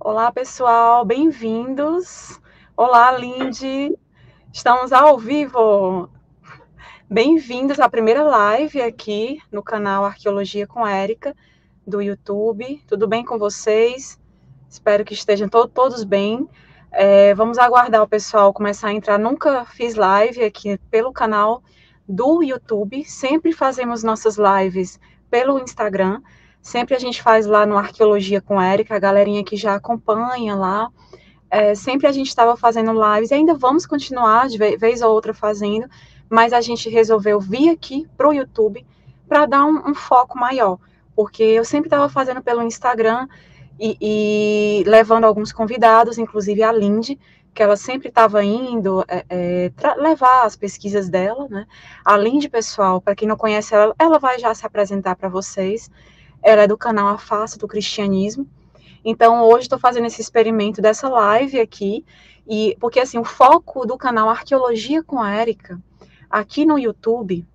Olá, pessoal, bem-vindos. Olá, Lindy. Estamos ao vivo. Bem-vindos à primeira live aqui no canal Arqueologia com Érica, do YouTube. Tudo bem com vocês? Espero que estejam todos bem. Vamos aguardar o pessoal começar a entrar. Nunca fiz live aqui pelo canal do YouTube. Sempre fazemos nossas lives pelo Instagram. Sempre a gente faz lá no Arqueologia com Érica, a galerinha que já acompanha lá. Sempre a gente estava fazendo lives e ainda vamos continuar de vez ou outra fazendo, mas a gente resolveu vir aqui para o YouTube para dar um foco maior, porque eu sempre estava fazendo pelo Instagram e levando alguns convidados, inclusive a Lindy, que ela sempre estava indo levar as pesquisas dela, né? A Lindy, pessoal, para quem não conhece ela, ela vai já se apresentar para vocês. Ela é do canal A Face do Cristianismo. Então, hoje estou fazendo esse experimento dessa live aqui, e porque assim, o foco do canal Arqueologia com a Érica, aqui no YouTube,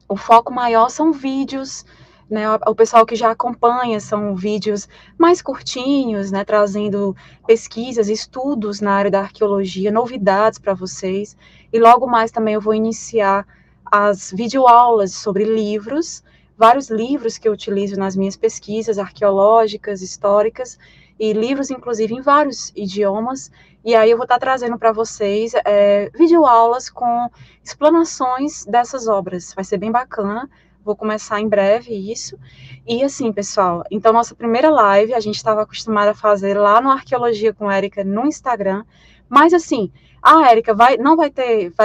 o foco maior são vídeos, né? O pessoal que já acompanha são vídeos mais curtinhos, né? Trazendo pesquisas, estudos na área da arqueologia, novidades para vocês. E logo mais também eu vou iniciar as videoaulas sobre livros, vários livros que eu utilizo nas minhas pesquisas arqueológicas, históricas, e livros, inclusive, em vários idiomas. E aí eu vou estar trazendo para vocês videoaulas com explanações dessas obras. Vai ser bem bacana. Vou começar em breve isso. E assim, pessoal, então nossa primeira live a gente estava acostumada a fazer lá no Arqueologia com Érica no Instagram. Mas assim, a Érica vai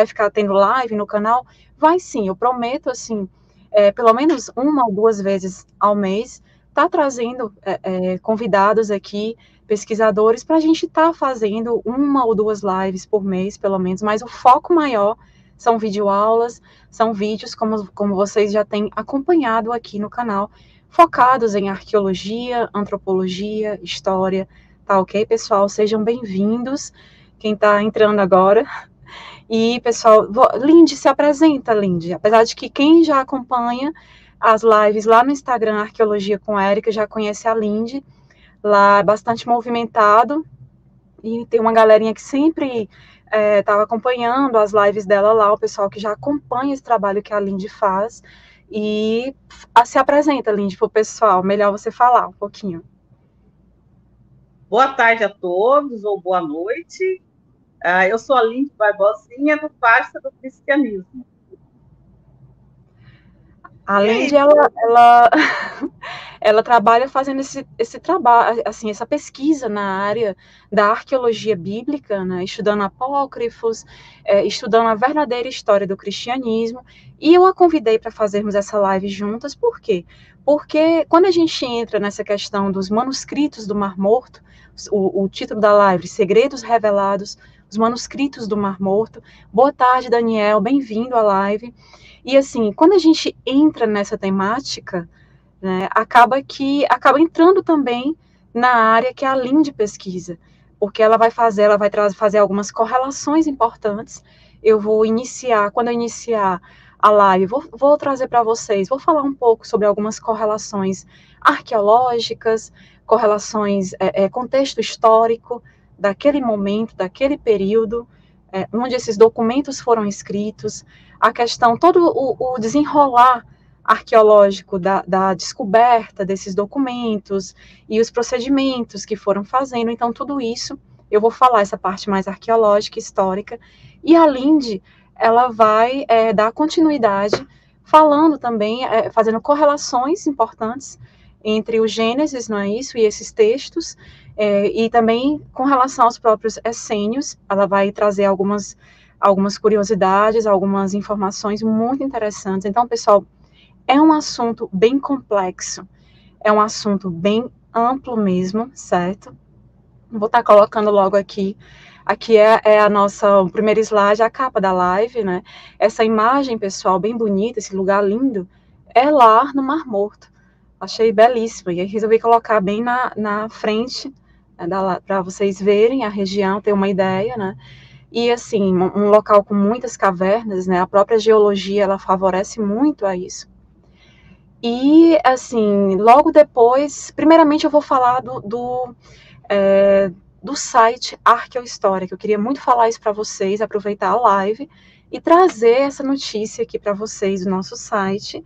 ficar tendo live no canal? Vai sim, eu prometo assim, pelo menos uma ou duas vezes ao mês, tá trazendo convidados aqui, pesquisadores, para a gente estar fazendo uma ou duas lives por mês, pelo menos, mas o foco maior são videoaulas, são vídeos, como vocês já têm acompanhado aqui no canal, focados em arqueologia, antropologia, história, tá ok, pessoal? Sejam bem-vindos, quem está entrando agora. E, pessoal, Lindy, se apresenta, Lindy. Apesar de que quem já acompanha as lives lá no Instagram, Arqueologia com Érica, já conhece a Lindy. Lá é bastante movimentado, e tem uma galerinha que sempre estava acompanhando as lives dela lá, o pessoal que já acompanha esse trabalho que a Lindy faz. E se apresenta, Lindy, para o pessoal. Melhor você falar um pouquinho. Boa tarde a todos, ou boa noite. Eu sou a Lindy Barbosinha, do Farsa do Cristianismo. A E Lindy, aí? ela trabalha fazendo esse trabalho, assim, essa pesquisa na área da arqueologia bíblica, né, estudando apócrifos, estudando a verdadeira história do cristianismo, e eu a convidei para fazermos essa live juntas, por quê? Porque quando a gente entra nessa questão dos manuscritos do Mar Morto, o título da live, Segredos Revelados, os manuscritos do Mar Morto. Boa tarde, Daniel, bem-vindo à live. E assim, quando a gente entra nessa temática, né, acaba entrando também na área que é a linha de pesquisa, porque ela vai fazer algumas correlações importantes. Eu vou iniciar, quando eu iniciar a live, vou trazer para vocês, vou falar um pouco sobre algumas correlações arqueológicas, correlações, contexto histórico daquele momento, daquele período, onde esses documentos foram escritos, a questão, todo o desenrolar arqueológico da descoberta desses documentos e os procedimentos que foram fazendo. Então, tudo isso, eu vou falar essa parte mais arqueológica, histórica, e a Lindy, ela vai dar continuidade, falando também, fazendo correlações importantes entre o Gênesis, não é isso, e esses textos, e também com relação aos próprios essênios, ela vai trazer algumas curiosidades, algumas informações muito interessantes. Então, pessoal, é um assunto bem complexo, é um assunto bem amplo mesmo, certo? Vou estar colocando logo aqui. Aqui é a nossa, o primeiro slide, a capa da live, né? Essa imagem, pessoal, bem bonita, esse lugar lindo, é lá no Mar Morto. Achei belíssimo. E aí resolvi colocar bem na frente, né, para vocês verem a região, ter uma ideia, né? E assim, um local com muitas cavernas, né? A própria geologia, ela favorece muito a isso. E, assim, logo depois, primeiramente eu vou falar do site Arqueohistória, que eu queria muito falar isso para vocês, aproveitar a live e trazer essa notícia aqui para vocês do nosso site.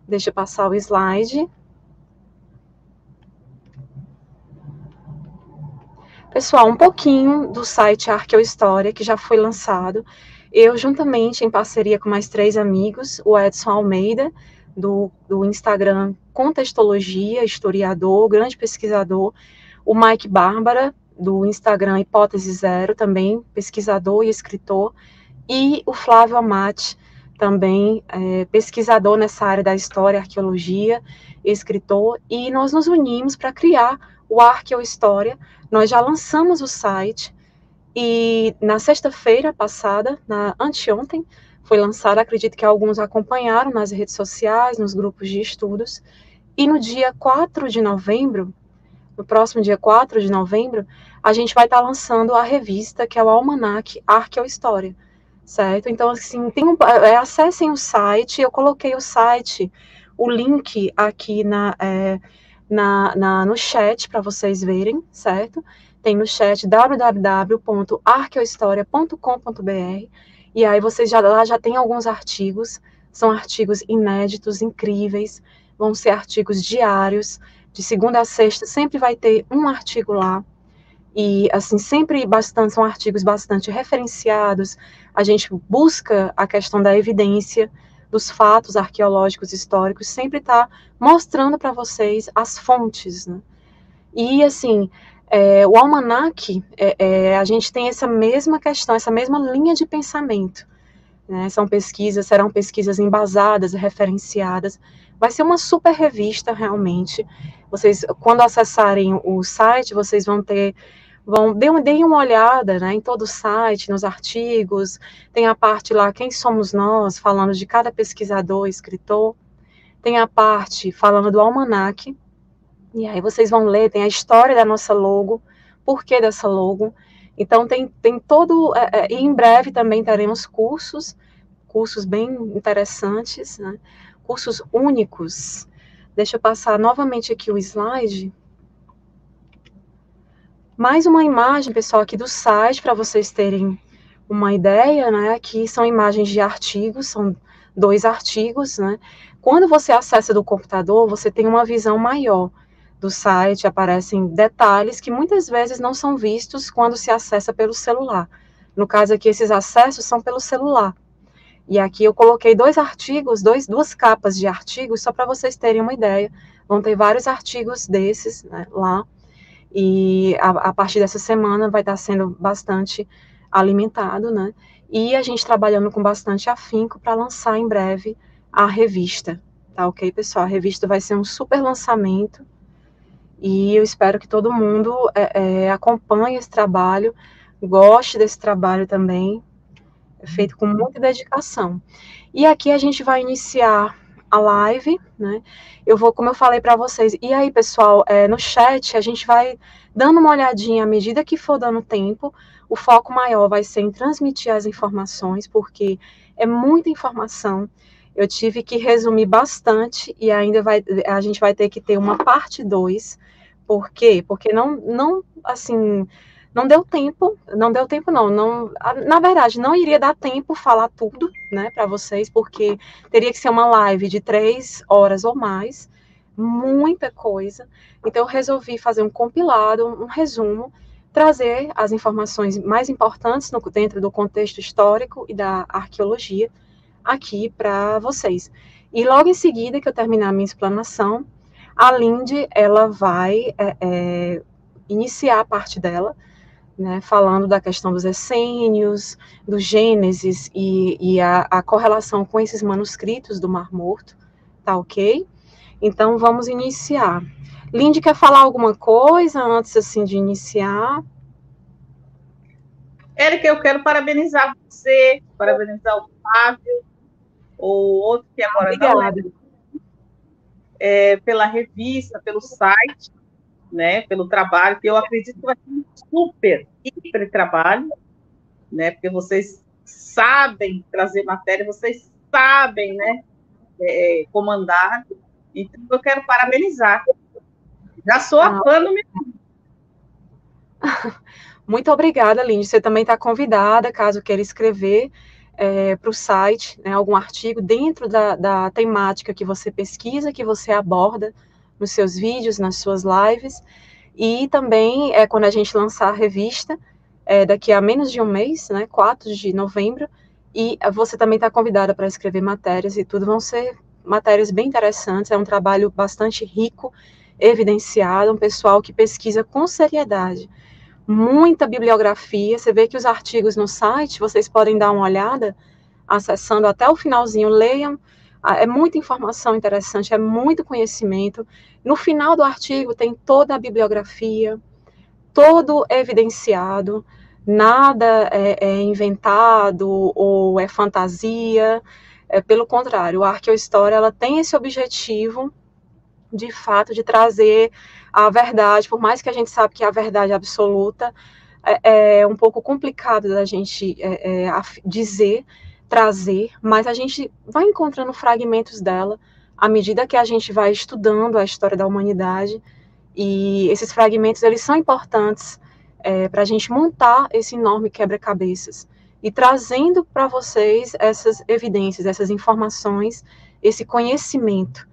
Deixa eu passar o slide. Pessoal, um pouquinho do site Arqueohistória, que já foi lançado. Eu, juntamente, em parceria com mais 3 amigos, o Edson Almeida, do Instagram Contextologia, historiador, grande pesquisador, o Mike Bárbara, do Instagram Hipótese Zero, também pesquisador e escritor, e o Flávio Amati, também pesquisador nessa área da história, arqueologia, escritor, e nós nos unimos para criar o Arqueohistória. Nós já lançamos o site, e na sexta-feira passada, anteontem, foi lançado, acredito que alguns acompanharam nas redes sociais, nos grupos de estudos, e no dia 4 de novembro, no próximo dia 4 de novembro, a gente vai estar lançando a revista, que é o Almanac Arqueohistória, certo? Então, assim, acessem o site, eu coloquei o site, o link aqui no chat para vocês verem, certo? Tem no chat www.arqueohistoria.com.br, e aí vocês lá já tem alguns artigos, são artigos inéditos, incríveis, vão ser artigos diários, de segunda a sexta, sempre vai ter um artigo lá, e assim, sempre são artigos bastante referenciados, a gente busca a questão da evidência, dos fatos arqueológicos históricos, sempre está mostrando para vocês as fontes, né? E assim, o almanac, a gente tem essa mesma questão, essa mesma linha de pensamento, né? Serão pesquisas embasadas, referenciadas. Vai ser uma super revista, realmente. Vocês, quando acessarem o site, vocês deem uma olhada, né, em todo o site, nos artigos. Tem a parte lá, quem somos nós, falando de cada pesquisador, escritor. Tem a parte falando do almanac. E aí vocês vão ler, tem a história da nossa logo, por que dessa logo. Então tem todo, e em breve também teremos cursos bem interessantes, né? Cursos únicos. Deixa eu passar novamente aqui o slide. Mais uma imagem, pessoal, aqui do site, para vocês terem uma ideia, né? Aqui são imagens de artigos, são 2 artigos, né? Quando você acessa do computador, você tem uma visão maior do site, aparecem detalhes que muitas vezes não são vistos quando se acessa pelo celular. No caso aqui, esses acessos são pelo celular. E aqui eu coloquei 2 artigos, 2 capas de artigos, só para vocês terem uma ideia. Vão ter vários artigos desses, né, lá. E a partir dessa semana vai estar sendo bastante alimentado, né? E a gente trabalhando com bastante afinco para lançar em breve a revista, tá ok, pessoal? A revista vai ser um super lançamento e eu espero que todo mundo acompanhe esse trabalho, goste desse trabalho também, é feito com muita dedicação. E aqui a gente vai iniciar a live, né? Como eu falei para vocês, e aí, pessoal, no chat a gente vai dando uma olhadinha à medida que for dando tempo. O foco maior vai ser em transmitir as informações, porque é muita informação. Eu tive que resumir bastante e ainda a gente vai ter que ter uma parte 2. Por quê? Porque assim, não deu tempo, na verdade, não iria dar tempo falar tudo, né, para vocês, porque teria que ser uma live de 3 horas ou mais, muita coisa. Então, eu resolvi fazer um compilado, um resumo, trazer as informações mais importantes dentro do contexto histórico e da arqueologia aqui para vocês. E logo em seguida que eu terminar a minha explanação, a Lindy, ela vai iniciar a parte dela, né, falando da questão dos essênios, do Gênesis e a correlação com esses manuscritos do Mar Morto, tá ok? Então, vamos iniciar. Lindy, quer falar alguma coisa antes, assim, de iniciar? Érica, eu quero parabenizar você, parabenizar o Flávio, ou outro que agora Obrigada. não pela revista, pelo site, né, pelo trabalho, que eu acredito que vai ser um hiper trabalho, né, porque vocês sabem trazer matéria, vocês sabem, né, comandar. Então, eu quero parabenizar. Já sou a fã número 1. Muito obrigada, Lindy. Você também está convidada, caso queira escrever para o site, né, algum artigo dentro da temática que você pesquisa, que você aborda nos seus vídeos, nas suas lives. E também, quando a gente lançar a revista, daqui a menos de um mês, né, 4 de novembro, e você também está convidada para escrever matérias, e tudo vão ser matérias bem interessantes. É um trabalho bastante rico, evidenciado, um pessoal que pesquisa com seriedade. Muita bibliografia, você vê que os artigos no site, vocês podem dar uma olhada, acessando até o finalzinho, leiam, é muita informação interessante, é muito conhecimento. No final do artigo tem toda a bibliografia, todo evidenciado, nada é inventado ou é fantasia, pelo contrário, a arqueohistória ela tem esse objetivo, de fato, de trazer a verdade, por mais que a gente sabe que a verdade absoluta é um pouco complicado da gente dizer, trazer, mas a gente vai encontrando fragmentos dela à medida que a gente vai estudando a história da humanidade, e esses fragmentos eles são importantes para a gente montar esse enorme quebra-cabeças e trazendo para vocês essas evidências, essas informações, esse conhecimento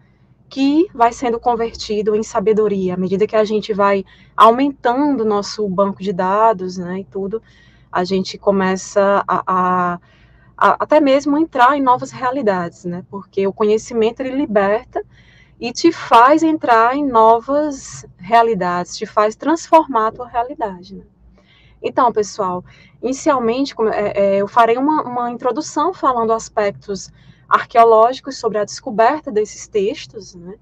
que vai sendo convertido em sabedoria à medida que a gente vai aumentando o nosso banco de dados, né, e tudo, a gente começa a até mesmo entrar em novas realidades, né, porque o conhecimento ele liberta e te faz entrar em novas realidades, te faz transformar a tua realidade, né? Então, pessoal, inicialmente eu farei uma introdução falando aspectos arqueológicos sobre a descoberta desses textos, né,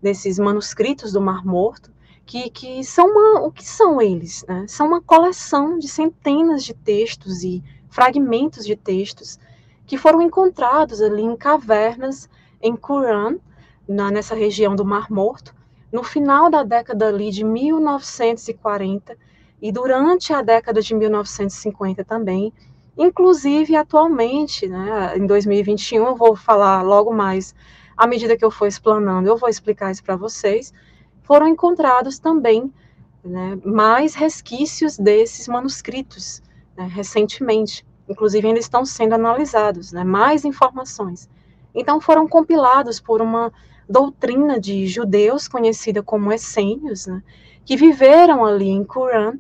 desses manuscritos do Mar Morto, que são o que são eles, né? São uma coleção de centenas de textos e fragmentos de textos que foram encontrados ali em cavernas em Qumran, nessa região do Mar Morto, no final da década ali de 1940 e durante a década de 1950 também, inclusive atualmente, né, em 2021, eu vou falar logo mais, à medida que eu for explanando, eu vou explicar isso para vocês, foram encontrados também, né, mais resquícios desses manuscritos, né, recentemente, inclusive ainda estão sendo analisados, né, mais informações. Então foram compilados por uma doutrina de judeus conhecida como essênios, né, que viveram ali em Qumran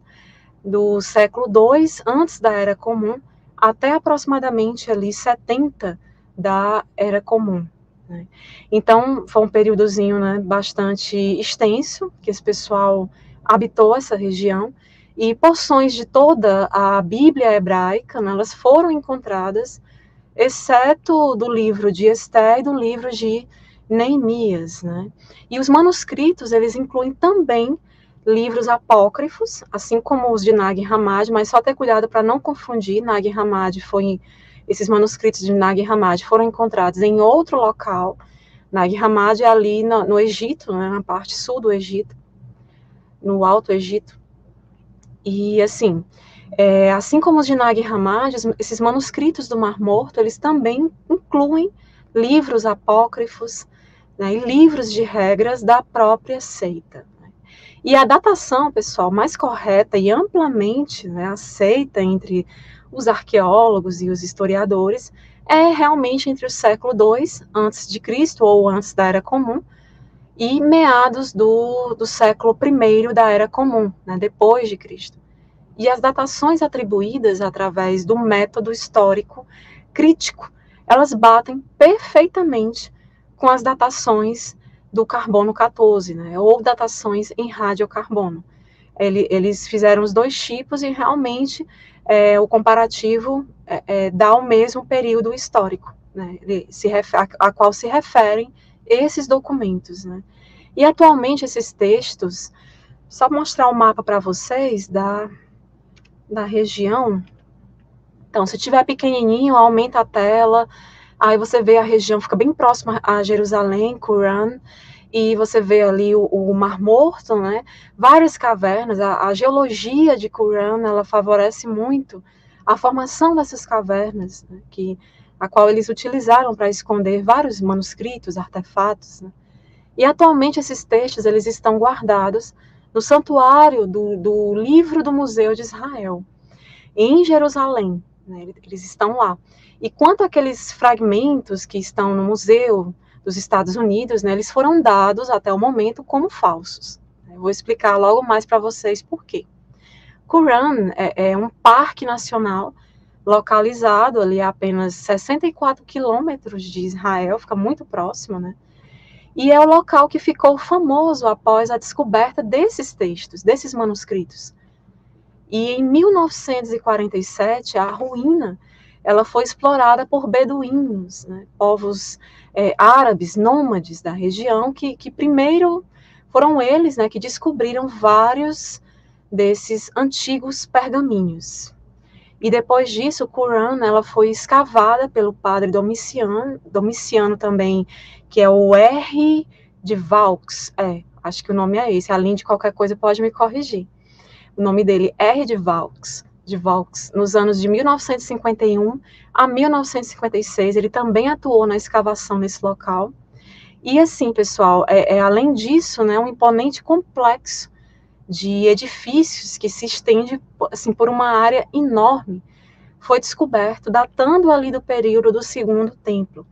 do século II antes da Era Comum até aproximadamente ali 70 da Era Comum, né? Então foi um períodozinho, né, bastante extenso que esse pessoal habitou essa região, e porções de toda a Bíblia hebraica, né, elas foram encontradas, exceto do livro de Esté e do livro de Neemias, né? E os manuscritos, eles incluem também livros apócrifos, assim como os de Nag Hammadi, mas só ter cuidado para não confundir. Nag Hammadi esses manuscritos de Nag Hammadi foram encontrados em outro local. Nag Hammadi é ali no Egito, né, na parte sul do Egito, no Alto Egito. E assim, assim como os de Nag Hammadi, esses manuscritos do Mar Morto, eles também incluem livros apócrifos, né, e livros de regras da própria seita. Né? E a datação, pessoal, mais correta e amplamente, né, aceita entre os arqueólogos e os historiadores é realmente entre o século II a.C., ou antes da Era Comum, e meados do século I da Era Comum, né, depois de Cristo. E as datações atribuídas através do método histórico crítico, elas batem perfeitamente com as datações do carbono 14, né, ou datações em radiocarbono. Eles fizeram os dois tipos e realmente o comparativo dá o mesmo período histórico, né, a qual se referem esses documentos, né. E atualmente esses textos, só mostrar o mapa para vocês da região. Então, se tiver pequenininho, aumenta a tela, aí você vê a região, fica bem próxima a Jerusalém, Qumran, e você vê ali o Mar Morto, né, várias cavernas, a geologia de Qumran, ela favorece muito a formação dessas cavernas, né, a qual eles utilizaram para esconder vários manuscritos, artefatos, né. E atualmente esses textos, eles estão guardados no santuário do livro do Museu de Israel, em Jerusalém, né? Eles estão lá. E quanto àqueles fragmentos que estão no Museu dos Estados Unidos, né, eles foram dados até o momento como falsos. Eu vou explicar logo mais para vocês por quê. Qumran é um parque nacional localizado ali a apenas 64 quilômetros de Israel, fica muito próximo, né? E é o local que ficou famoso após a descoberta desses textos, desses manuscritos. E em 1947, a ruína ela foi explorada por beduínos, né, povos árabes, nômades da região, que primeiro foram eles, né, que descobriram vários desses antigos pergaminhos. E depois disso, Qumran, ela foi escavada pelo padre Domiciano também, que é o R. de Vaux, acho que o nome é esse, além de qualquer coisa pode me corrigir. O nome dele é R. de Vaux, nos anos de 1951 a 1956, ele também atuou na escavação nesse local. E assim, pessoal, além disso, né, um imponente complexo de edifícios que se estende assim, por uma área enorme, foi descoberto, datando ali do período do Segundo Templo.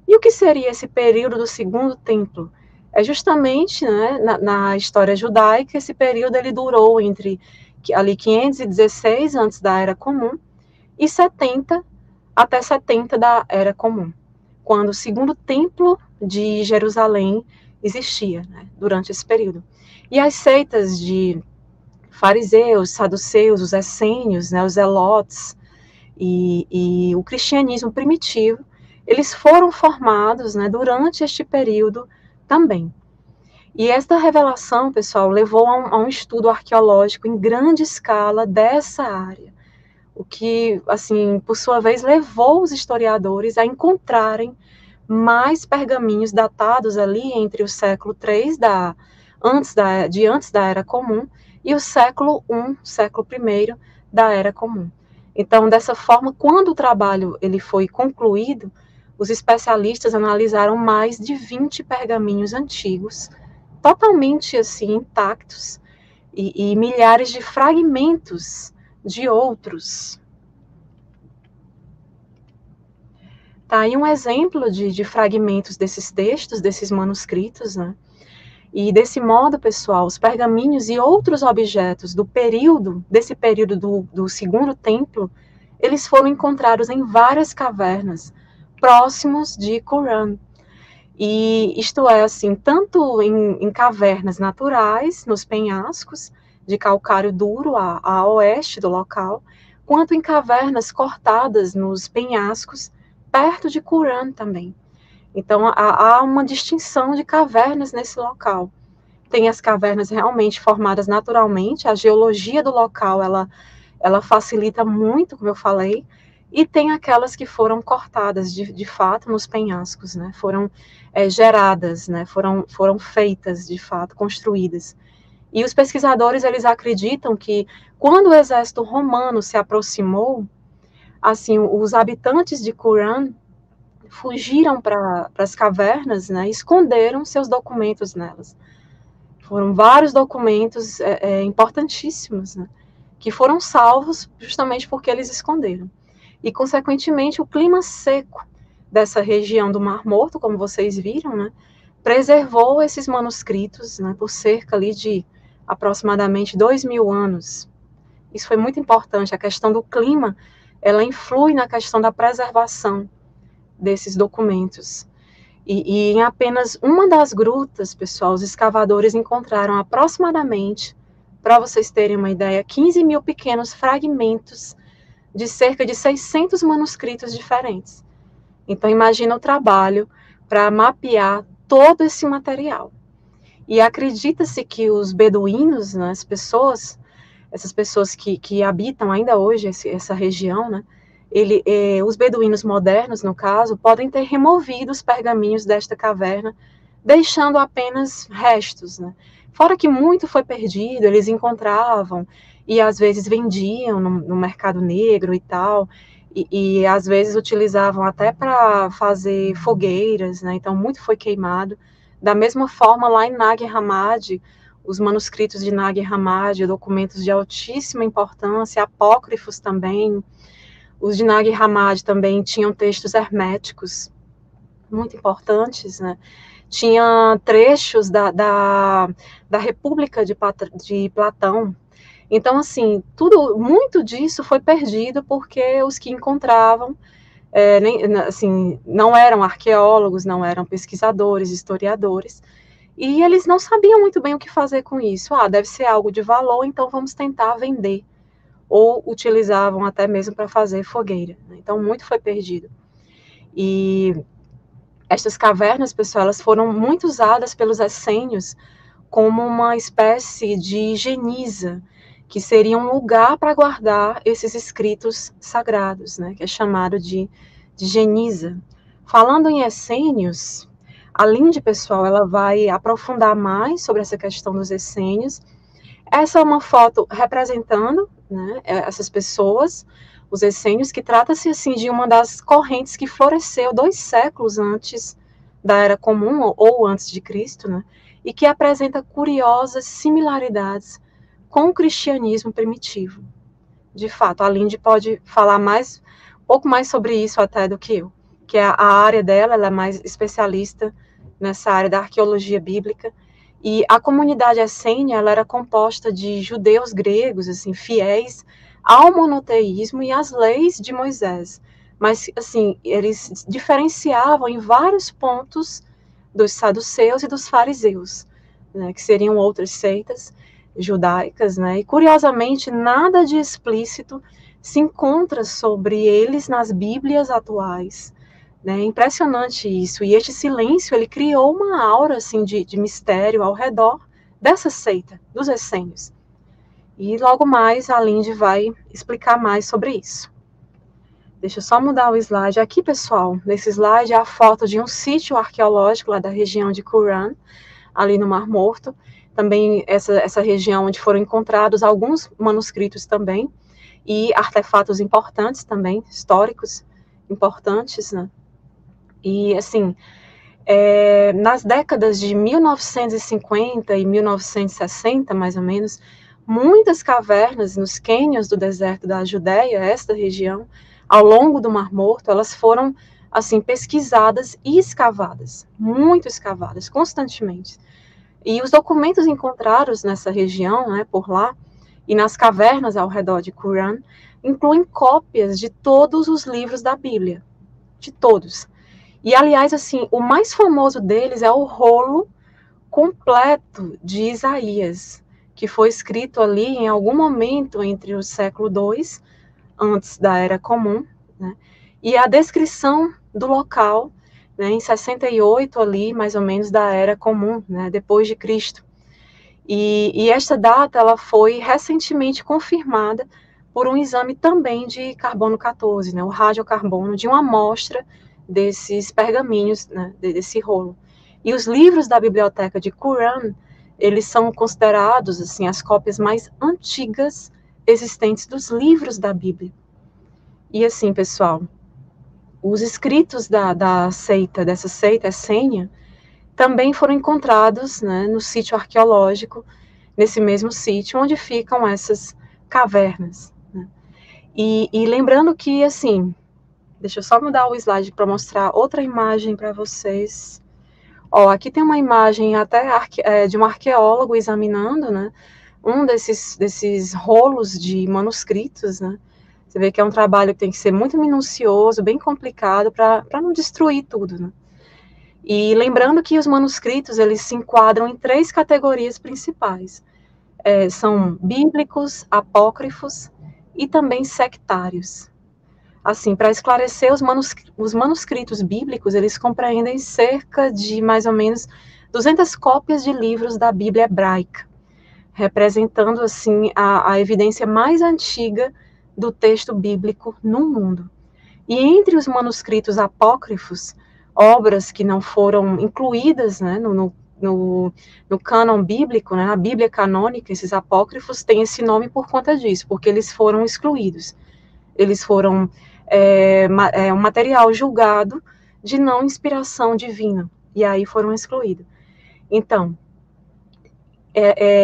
E o que seria esse período do Segundo Templo? É justamente, né, na história judaica, esse período ele durou entre ali 516 antes da Era Comum e 70 até 70 da Era Comum, quando o Segundo Templo de Jerusalém existia, né, durante esse período. E as seitas de fariseus, saduceus, os essênios, né, os zelotes e o cristianismo primitivo, eles foram formados, né, durante este período também. E esta revelação, pessoal, levou a um estudo arqueológico em grande escala dessa área, o que, assim, por sua vez, levou os historiadores a encontrarem mais pergaminhos datados ali entre o século III antes da Era Comum e o século I da Era Comum. Então, dessa forma, quando o trabalho ele foi concluído, os especialistas analisaram mais de 20 pergaminhos antigos, totalmente assim intactos, e milhares de fragmentos de outros. Tá aí um exemplo de fragmentos desses textos, desses manuscritos, né? E desse modo, pessoal, os pergaminhos e outros objetos desse período do Segundo Templo, eles foram encontrados em várias cavernas próximos de Qumran. E isto é, assim, tanto em cavernas naturais, nos penhascos de calcário duro a oeste do local, quanto em cavernas cortadas nos penhascos perto de Qumran também. Então, há uma distinção de cavernas nesse local. Tem as cavernas realmente formadas naturalmente, a geologia do local, ela facilita muito, como eu falei, e tem aquelas que foram cortadas, de fato, nos penhascos, né? Foram geradas, né? Foram feitas, de fato, construídas. E os pesquisadores, eles acreditam que, quando o exército romano se aproximou, assim, os habitantes de Qumran fugiram para as cavernas, né, e esconderam seus documentos nelas. Foram vários documentos importantíssimos, né, que foram salvos justamente porque eles esconderam. E, consequentemente, o clima seco dessa região do Mar Morto, como vocês viram, né, preservou esses manuscritos, né, por cerca ali de aproximadamente 2.000 anos. Isso foi muito importante. A questão do clima, ela influi na questão da preservação desses documentos. E em apenas uma das grutas, pessoal, os escavadores encontraram aproximadamente, para vocês terem uma ideia, 15.000 pequenos fragmentos de cerca de 600 manuscritos diferentes. Então, imagina o trabalho para mapear todo esse material. E acredita-se que os beduínos, né, essas pessoas que habitam ainda hoje essa região, né, os beduínos modernos, no caso, podem ter removido os pergaminhos desta caverna, deixando apenas restos, né? Fora que muito foi perdido, eles encontravam e às vezes vendiam no mercado negro e tal, e às vezes utilizavam até para fazer fogueiras, né? Então muito foi queimado. Da mesma forma, lá em Nag Hammadi, os manuscritos de Nag Hammadi, documentos de altíssima importância, apócrifos também. Os de Nag Hammadi também tinham textos herméticos, muito importantes, né? Tinha trechos da República de Platão. Então, assim, muito disso foi perdido porque os que encontravam, assim, não eram arqueólogos, não eram pesquisadores, historiadores, e eles não sabiam muito bem o que fazer com isso. Deve ser algo de valor, então vamos tentar vender. Ou utilizavam até mesmo para fazer fogueira. Então, muito foi perdido. E estas cavernas, pessoal, elas foram muito usadas pelos essênios como uma espécie de geniza, que seria um lugar para guardar esses escritos sagrados, né, que é chamado de geniza. Falando em essênios, a Linde, pessoal, ela vai aprofundar mais sobre essa questão dos essênios. Essa é uma foto representando, né, essas pessoas, os essênios, que trata-se assim de uma das correntes que floresceu 2 séculos antes da Era Comum, ou antes de Cristo, né, e que apresenta curiosas similaridades com o cristianismo primitivo. De fato, a Linde pode falar um pouco mais sobre isso até do que eu, que é a área dela, ela é mais especialista nessa área da arqueologia bíblica. E a comunidade essênia, ela era composta de judeus gregos, assim, fiéis ao monoteísmo e às leis de Moisés. Mas, assim, eles diferenciavam em vários pontos dos saduceus e dos fariseus, né, que seriam outras seitas judaicas, né, e curiosamente nada de explícito se encontra sobre eles nas Bíblias atuais. É impressionante isso, e este silêncio, ele criou uma aura assim, de mistério ao redor dessa seita, dos essênios. E logo mais a Linde vai explicar mais sobre isso. Deixa eu só mudar o slide. Aqui, pessoal, nesse slide é a foto de um sítio arqueológico lá da região de Qumran, ali no Mar Morto. Também essa região onde foram encontrados alguns manuscritos também, e artefatos importantes também, históricos importantes, né? E, assim, nas décadas de 1950 e 1960, mais ou menos, muitas cavernas nos cânions do deserto da Judéia, esta região, ao longo do Mar Morto, elas foram, assim, pesquisadas e escavadas, muito escavadas, constantemente. E os documentos encontrados nessa região, né, por lá, e nas cavernas ao redor de Qumran, incluem cópias de todos os livros da Bíblia, de todos. E, aliás, assim, o mais famoso deles é o rolo completo de Isaías, que foi escrito ali em algum momento entre o século II, antes da Era Comum, né, e a descrição do local, né, em 68 ali, mais ou menos, da Era Comum, né, depois de Cristo. E esta data, ela foi recentemente confirmada por um exame também de carbono 14, né, o radiocarbono, de uma amostra desses pergaminhos, né, desse rolo. E os livros da biblioteca de Qumran, eles são considerados, assim, as cópias mais antigas existentes dos livros da Bíblia. E, assim, pessoal, os escritos dessa seita essênia, também foram encontrados, né, no sítio arqueológico, nesse mesmo sítio, onde ficam essas cavernas, né? E lembrando que, assim, deixa eu só mudar o slide para mostrar outra imagem para vocês. Aqui tem uma imagem até de um arqueólogo examinando, né, um desses rolos de manuscritos, né? Você vê que é um trabalho que tem que ser muito minucioso, bem complicado, para não destruir tudo, né? E lembrando que os manuscritos, eles se enquadram em 3 categorias principais. São bíblicos, apócrifos e também sectários. Assim, para esclarecer, os manuscritos bíblicos, eles compreendem cerca de, mais ou menos, 200 cópias de livros da Bíblia hebraica, representando, assim, a evidência mais antiga do texto bíblico no mundo. E entre os manuscritos apócrifos, obras que não foram incluídas, né, no cânon bíblico, né, a Bíblia canônica, esses apócrifos têm esse nome por conta disso, porque eles foram excluídos. Eles foram um material julgado de não inspiração divina, e aí foram excluídos. Então,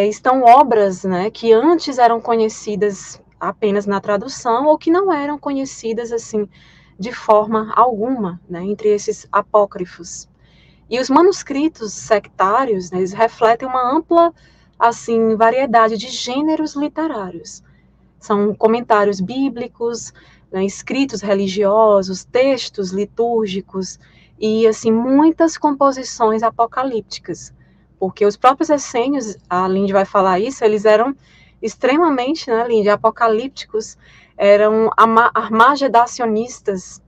estão obras, né, que antes eram conhecidas apenas na tradução ou que não eram conhecidas assim de forma alguma, né, entre esses apócrifos. E os manuscritos sectários, né, eles refletem uma ampla assim variedade de gêneros literários. São comentários bíblicos, né, escritos religiosos, textos litúrgicos e assim muitas composições apocalípticas, porque os próprios essênios, a Linde vai falar isso, eles eram extremamente, né, Linde, apocalípticos, eram armagedacionistas,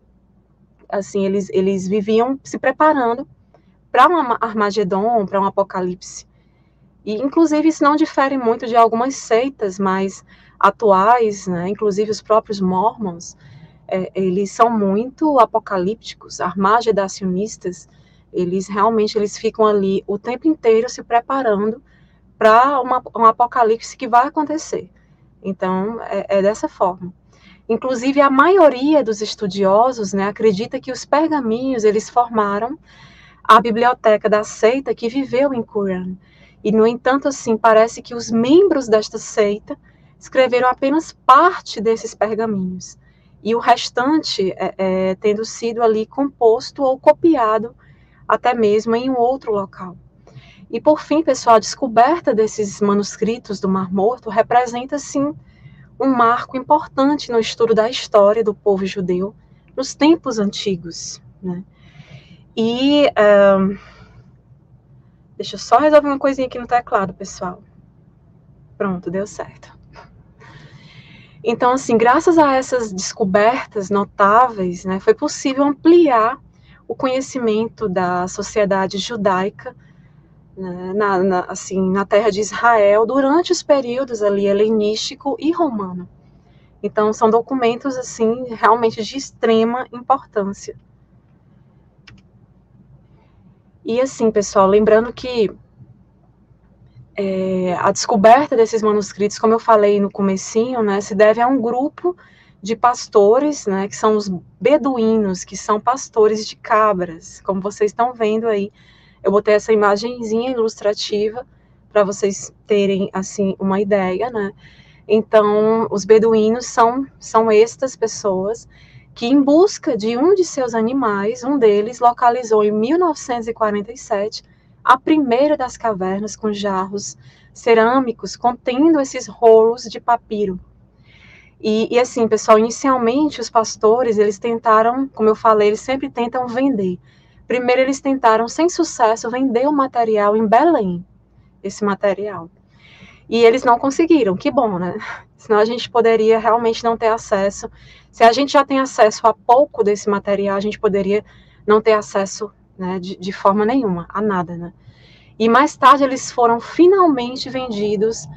assim, eles viviam se preparando para um Armagedon, para um apocalipse. E, inclusive, isso não difere muito de algumas seitas mais atuais, né? Inclusive os próprios Mormons, eles são muito apocalípticos, armagedacionistas. Eles realmente ficam ali o tempo inteiro se preparando para um apocalipse que vai acontecer. Então, é dessa forma. Inclusive, a maioria dos estudiosos, né, acredita que os pergaminhos eles formaram a biblioteca da seita que viveu em Qumran. E, no entanto, assim, parece que os membros desta seita escreveram apenas parte desses pergaminhos. E o restante tendo sido ali composto ou copiado até mesmo em um outro local. E, por fim, pessoal, a descoberta desses manuscritos do Mar Morto representa, sim, um marco importante no estudo da história do povo judeu nos tempos antigos, né? E deixa eu só resolver uma coisinha aqui no teclado, pessoal. Pronto, deu certo. Então, assim, graças a essas descobertas notáveis, né, foi possível ampliar o conhecimento da sociedade judaica, né, na terra de Israel durante os períodos ali helenístico e romano. Então, são documentos, assim, realmente de extrema importância. E, assim, pessoal, lembrando que a descoberta desses manuscritos, como eu falei no comecinho, né, se deve a um grupo de pastores, né, que são os beduínos, que são pastores de cabras, como vocês estão vendo aí. Eu botei essa imagenzinha ilustrativa para vocês terem, assim, uma ideia, né. Então, os beduínos são estas pessoas que, em busca de um de seus animais, um deles localizou em 1947 a primeira das cavernas com jarros cerâmicos contendo esses rolos de papiro. E assim, pessoal, inicialmente os pastores, eles tentaram, como eu falei, eles sempre tentam vender. Primeiro eles tentaram, sem sucesso, vender o material em Belém, esse material. E eles não conseguiram, que bom, né? Senão a gente poderia realmente não ter acesso. Se a gente já tem acesso a pouco desse material, a gente poderia não ter acesso, né, de forma nenhuma, a nada, né? E mais tarde eles foram finalmente vendidos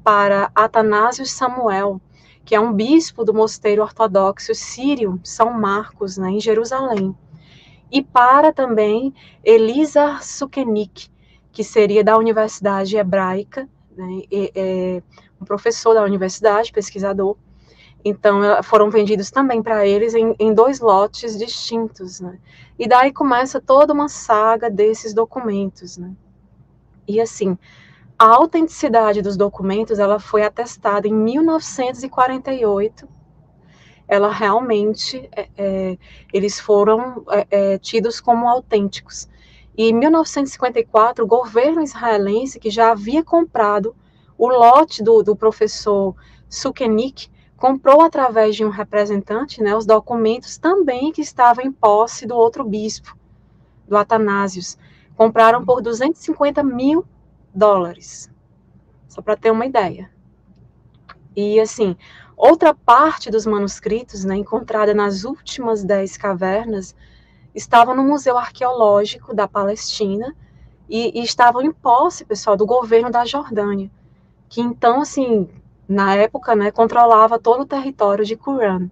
para Atanásio Samuel, que é um bispo do mosteiro ortodoxo sírio São Marcos, né, em Jerusalém. E para também Elisa Sukenik, que seria da Universidade Hebraica, né, um professor da universidade, pesquisador. Então, foram vendidos também para eles em 2 lotes distintos, né? E daí começa toda uma saga desses documentos, né? E assim, a autenticidade dos documentos, ela foi atestada em 1948. Ela realmente, eles foram tidos como autênticos. E em 1954, o governo israelense, que já havia comprado o lote do professor Sukenik, comprou através de um representante, né, os documentos também que estavam em posse do outro bispo, do Atanásios. Compraram por $250 mil, só para ter uma ideia. E assim, outra parte dos manuscritos, né, encontrada nas últimas 10 cavernas, estavam no Museu Arqueológico da Palestina e estavam em posse, pessoal, do governo da Jordânia, que então, assim, na época, né, controlava todo o território de Qumran.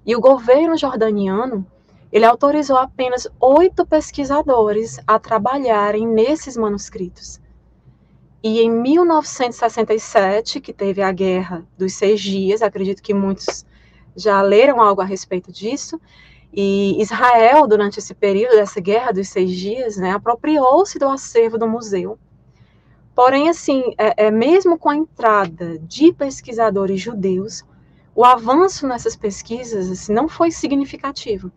E o governo jordaniano, ele autorizou apenas 8 pesquisadores a trabalharem nesses manuscritos. E em 1967, que teve a Guerra dos 6 Dias, acredito que muitos já leram algo a respeito disso, e Israel, durante esse período dessa Guerra dos 6 Dias, né, apropriou-se do acervo do museu Porém, assim, mesmo com a entrada de pesquisadores judeus, o avanço nessas pesquisas assim, não foi significativo.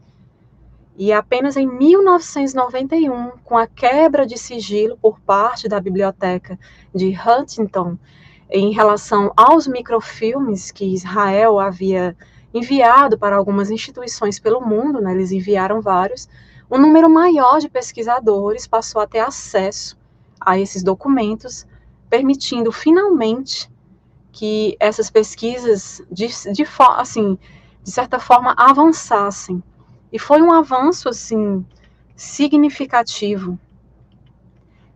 E apenas em 1991, com a quebra de sigilo por parte da biblioteca de Huntington, em relação aos microfilmes que Israel havia enviado para algumas instituições pelo mundo, né, eles enviaram vários, um número maior de pesquisadores passou a ter acesso a esses documentos, permitindo finalmente que essas pesquisas, assim, de certa forma, avançassem. E foi um avanço, assim, significativo.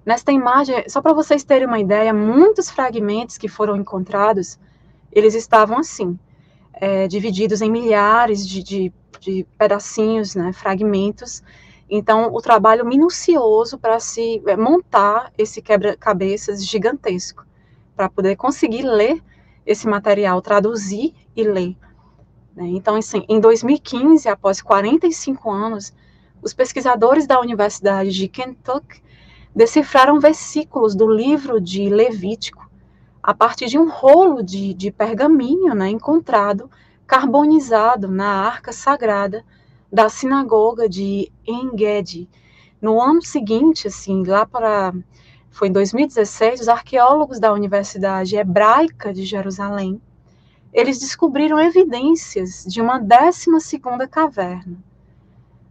Nesta imagem, só para vocês terem uma ideia, muitos fragmentos que foram encontrados, eles estavam assim, divididos em milhares de pedacinhos, né, fragmentos. Então, o trabalho minucioso para se montar esse quebra-cabeças gigantesco, para poder conseguir ler esse material, traduzir e ler. Né? Então, assim, em 2015, após 45 anos, os pesquisadores da Universidade de Kentucky decifraram versículos do livro de Levítico a partir de um rolo de pergaminho, né, encontrado carbonizado na arca sagrada da sinagoga de En-Gedi. No ano seguinte, assim, foi em 2016, os arqueólogos da Universidade Hebraica de Jerusalém, eles descobriram evidências de uma 12ª caverna.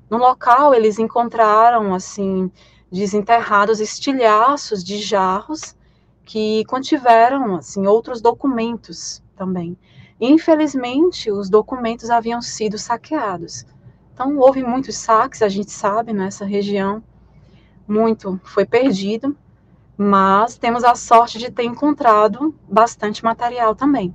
No local, eles encontraram, assim, desenterrados estilhaços de jarros que contiveram, assim, outros documentos também. Infelizmente, os documentos haviam sido saqueados. Então, houve muitos saques, a gente sabe, nessa região, muito foi perdido, mas temos a sorte de ter encontrado bastante material também.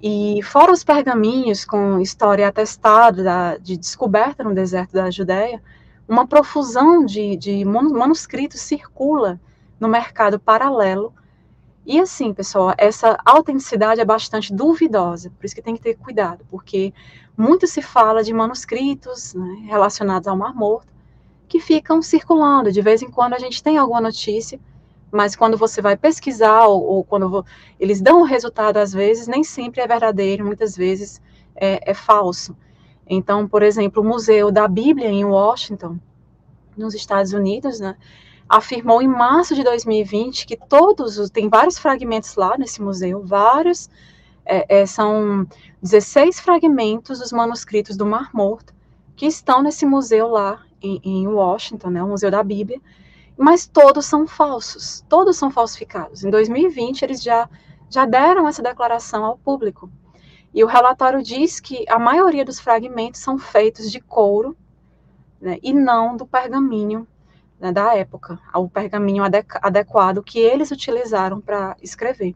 E fora os pergaminhos com história atestada de descoberta no deserto da Judéia, uma profusão de manuscritos circula no mercado paralelo. E assim, pessoal, essa autenticidade é bastante duvidosa, por isso que tem que ter cuidado, porque muito se fala de manuscritos, né, relacionados ao Mar Morto, que ficam circulando. De vez em quando a gente tem alguma notícia, mas quando você vai pesquisar, ou quando eles dão o resultado, às vezes, nem sempre é verdadeiro, muitas vezes é falso. Então, por exemplo, o Museu da Bíblia em Washington, nos Estados Unidos, né, afirmou em março de 2020 que tem vários fragmentos lá nesse museu, são 16 fragmentos dos manuscritos do Mar Morto, que estão nesse museu lá em Washington, né, o Museu da Bíblia, mas todos são falsos, todos são falsificados. Em 2020, eles já deram essa declaração ao público. E o relatório diz que a maioria dos fragmentos são feitos de couro, né, e não do pergaminho, né, da época, ao pergaminho adequado que eles utilizaram para escrever.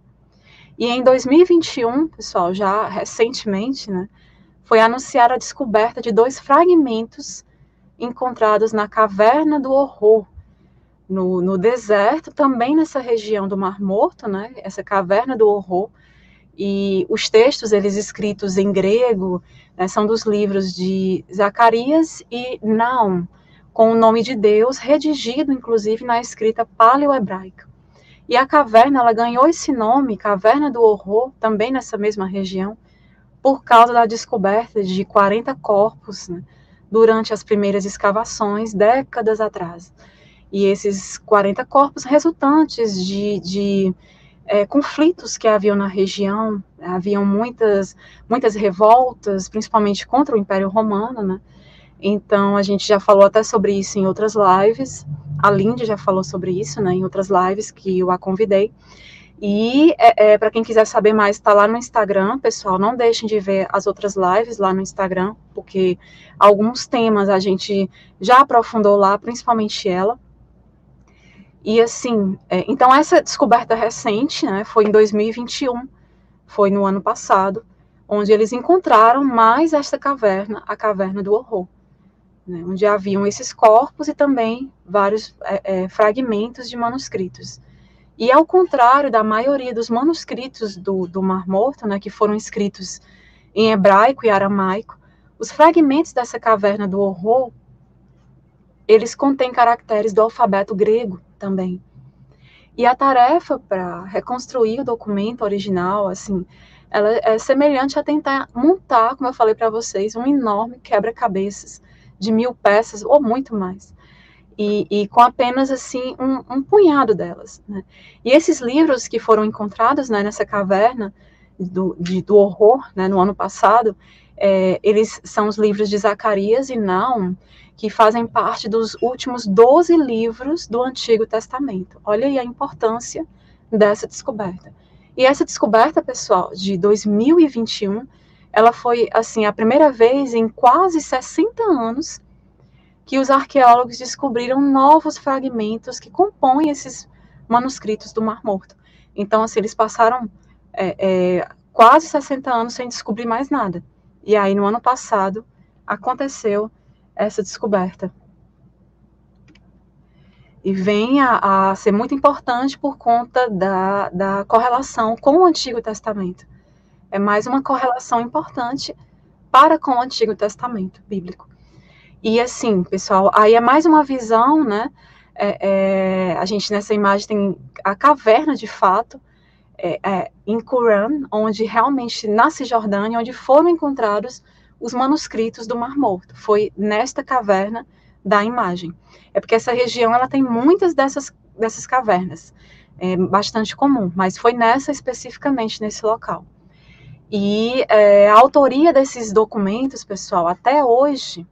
E em 2021, pessoal, já recentemente, né, foi anunciada a descoberta de 2 fragmentos encontrados na Caverna do Horror, no deserto, também nessa região do Mar Morto, né, essa Caverna do Horror, e os textos, eles escritos em grego, né, são dos livros de Zacarias e Naum, com o nome de Deus, redigido, inclusive, na escrita paleo-hebraica. E a caverna, ela ganhou esse nome, Caverna do Horror, também nessa mesma região, por causa da descoberta de 40 corpos, né, durante as primeiras escavações, décadas atrás. E esses 40 corpos resultantes de conflitos que haviam na região, haviam muitas revoltas, principalmente contra o Império Romano, né? Então, a gente já falou até sobre isso em outras lives, a Lindy já falou sobre isso, né, em outras lives que eu a convidei. E para quem quiser saber mais, está lá no Instagram, pessoal, não deixem de ver as outras lives lá no Instagram, porque alguns temas a gente já aprofundou lá, principalmente ela. E assim, então essa descoberta recente, né, foi em 2021, foi no ano passado, onde eles encontraram mais esta caverna, a Caverna do Horror, né, onde haviam esses corpos e também vários fragmentos de manuscritos. E ao contrário da maioria dos manuscritos do Mar Morto, né, que foram escritos em hebraico e aramaico, os fragmentos dessa Caverna do Horror, eles contêm caracteres do alfabeto grego também. E a tarefa para reconstruir o documento original, assim, ela é semelhante a tentar montar, como eu falei para vocês, um enorme quebra-cabeças de 1000 peças ou muito mais. E com apenas assim um punhado delas, né? E esses livros que foram encontrados, né, nessa caverna do horror, né, no ano passado, eles são os livros de Zacarias e Naum, que fazem parte dos últimos 12 livros do Antigo Testamento. Olha aí a importância dessa descoberta. E essa descoberta, pessoal, de 2021, ela foi assim a primeira vez em quase 60 anos que os arqueólogos descobriram novos fragmentos que compõem esses manuscritos do Mar Morto. Então, assim, eles passaram quase 60 anos sem descobrir mais nada. E aí, no ano passado, aconteceu essa descoberta. E vem a ser muito importante por conta da correlação com o Antigo Testamento. É mais uma correlação importante para com o Antigo Testamento bíblico. E assim, pessoal, aí é mais uma visão, né? A gente nessa imagem tem a caverna de fato, em Qumran, onde realmente na Cisjordânia, onde foram encontrados os manuscritos do Mar Morto. Foi nesta caverna da imagem. É porque essa região ela tem muitas dessas cavernas, é bastante comum, mas foi nessa especificamente, nesse local. E a autoria desses documentos, pessoal, até hoje,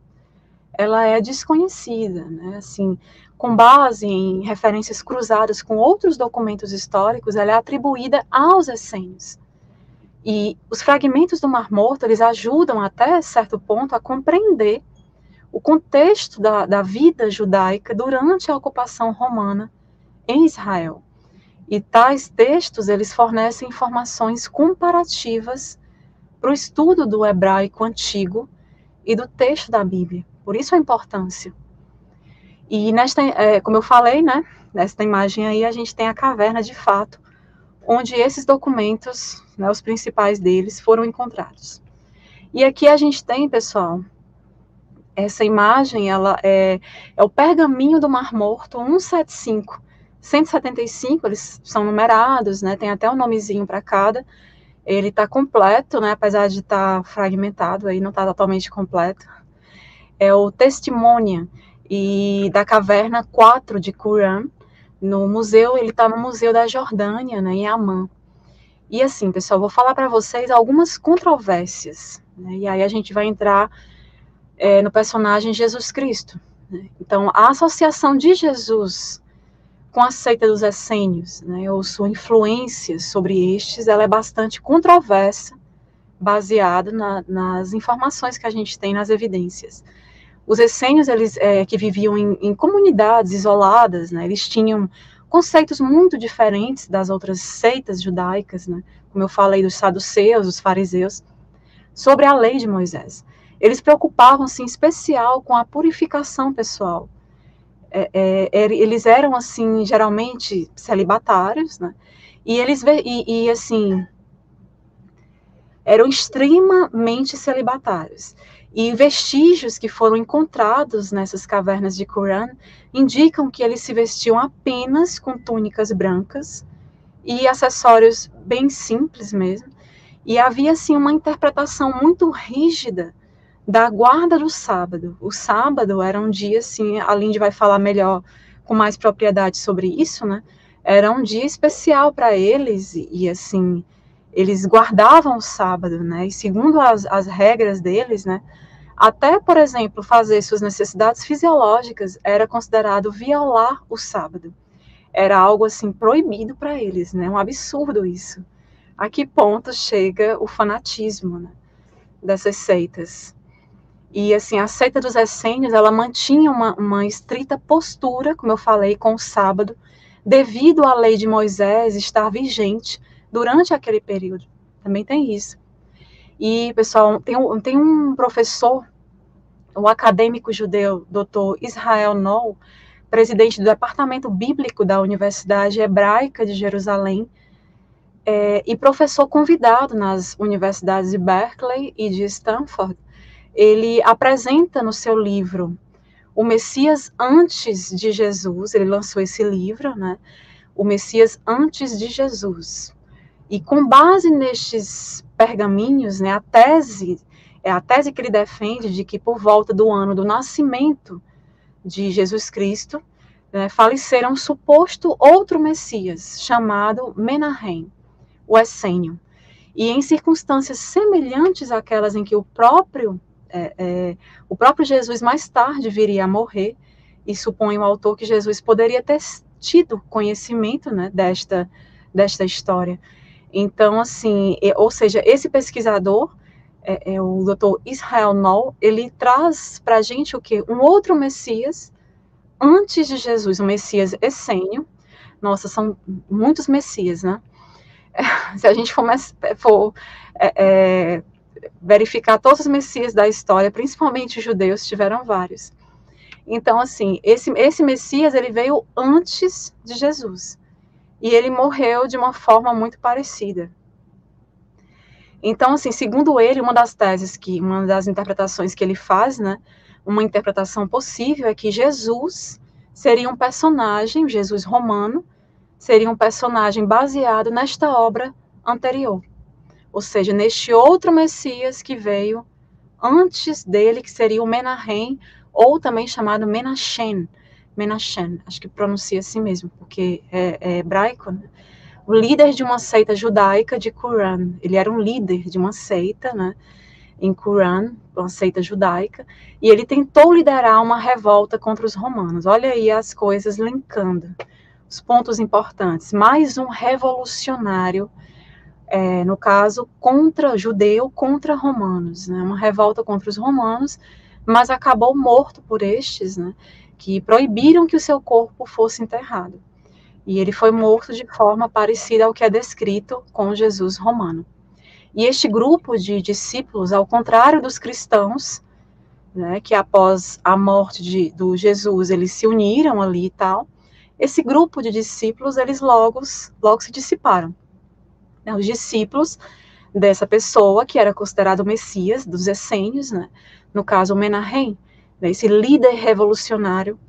ela é desconhecida, né? Assim, com base em referências cruzadas com outros documentos históricos, ela é atribuída aos essênios. E os fragmentos do Mar Morto, eles ajudam até certo ponto a compreender o contexto da vida judaica durante a ocupação romana em Israel. E tais textos, eles fornecem informações comparativas para o estudo do hebraico antigo e do texto da Bíblia. Por isso a importância. E como eu falei, né, nesta imagem aí a gente tem a caverna de fato, onde esses documentos, né, os principais deles, foram encontrados. E aqui a gente tem, pessoal, essa imagem, ela é o pergaminho do Mar Morto 175. 175, eles são numerados, né, tem até um nomezinho para cada. Ele está completo, né, apesar de estar fragmentado, aí não está totalmente completo. É o Testemunha e da Caverna 4 de Qumran, no museu, ele está no Museu da Jordânia, né, em Amman. E assim, pessoal, vou falar para vocês algumas controvérsias, né, e aí a gente vai entrar no personagem Jesus Cristo. Né? Então, a associação de Jesus com a seita dos essênios, né, ou sua influência sobre estes, ela é bastante controversa, baseada nas informações que a gente tem, nas evidências. Os essênios, eles que viviam em comunidades isoladas, né, eles tinham conceitos muito diferentes das outras seitas judaicas, né, como eu falei dos saduceus, dos fariseus, sobre a lei de Moisés. Eles preocupavam-se em especial com a purificação pessoal. Eles eram, assim, geralmente celibatários, né, e assim, eram extremamente celibatários. E vestígios que foram encontrados nessas cavernas de Qumran indicam que eles se vestiam apenas com túnicas brancas e acessórios bem simples mesmo. E havia, assim, uma interpretação muito rígida da guarda do sábado. O sábado era um dia, assim, a Lindy vai falar melhor, com mais propriedade sobre isso, né? Era um dia especial para eles e, assim, eles guardavam o sábado, né? E segundo as regras deles, né? Até, por exemplo, fazer suas necessidades fisiológicas era considerado violar o sábado. Era algo, assim, proibido para eles, né? Um absurdo isso. A que ponto chega o fanatismo, né, dessas seitas? E, assim, a seita dos essênios, ela mantinha uma estrita postura, como eu falei, com o sábado, devido à lei de Moisés estar vigente durante aquele período. Também tem isso. E, pessoal, tem um professor, o acadêmico judeu, Dr. Israel Noll, presidente do Departamento Bíblico da Universidade Hebraica de Jerusalém, e professor convidado nas universidades de Berkeley e de Stanford. Ele apresenta no seu livro O Messias Antes de Jesus, ele lançou esse livro, né? o Messias antes de Jesus. E com base nestes pergaminhos, né, a tese que ele defende de que por volta do ano do nascimento de Jesus Cristo, né, faleceram um suposto outro Messias, chamado Menahem, o essênio. E em circunstâncias semelhantes àquelas em que o próprio Jesus mais tarde viria a morrer, e supõe o autor que Jesus poderia ter tido conhecimento, né, desta história. Então, assim, ou seja, esse pesquisador, o Dr. Israel Noll, ele traz para a gente o quê? Um outro Messias antes de Jesus, um Messias essênio. Nossa, são muitos Messias, né? Se a gente for verificar todos os Messias da história, principalmente os judeus, tiveram vários. Então, assim, esse Messias, ele veio antes de Jesus. E ele morreu de uma forma muito parecida. Então, assim, segundo ele, uma das interpretações que ele faz, né, uma interpretação possível é que Jesus seria um personagem, Jesus romano, seria um personagem baseado nesta obra anterior. Ou seja, neste outro Messias que veio antes dele, que seria o Menahem, ou também chamado Menachem, acho que pronuncia assim mesmo, porque é hebraico, né? O líder de uma seita judaica de Qumran. Ele era um líder de uma seita, né, em Qumran, uma seita judaica, e ele tentou liderar uma revolta contra os romanos. Olha aí as coisas linkando, os pontos importantes. Mais um revolucionário, no caso, judeu contra romanos, né, uma revolta contra os romanos, mas acabou morto por estes, né, que proibiram que o seu corpo fosse enterrado. E ele foi morto de forma parecida ao que é descrito com Jesus romano. E este grupo de discípulos, ao contrário dos cristãos, né, que após a morte do Jesus, eles se uniram ali e tal, esse grupo de discípulos, eles logo se dissiparam. Os discípulos dessa pessoa, que era considerado o Messias, dos essênios, né, no caso o Menahem, né, esse líder revolucionário,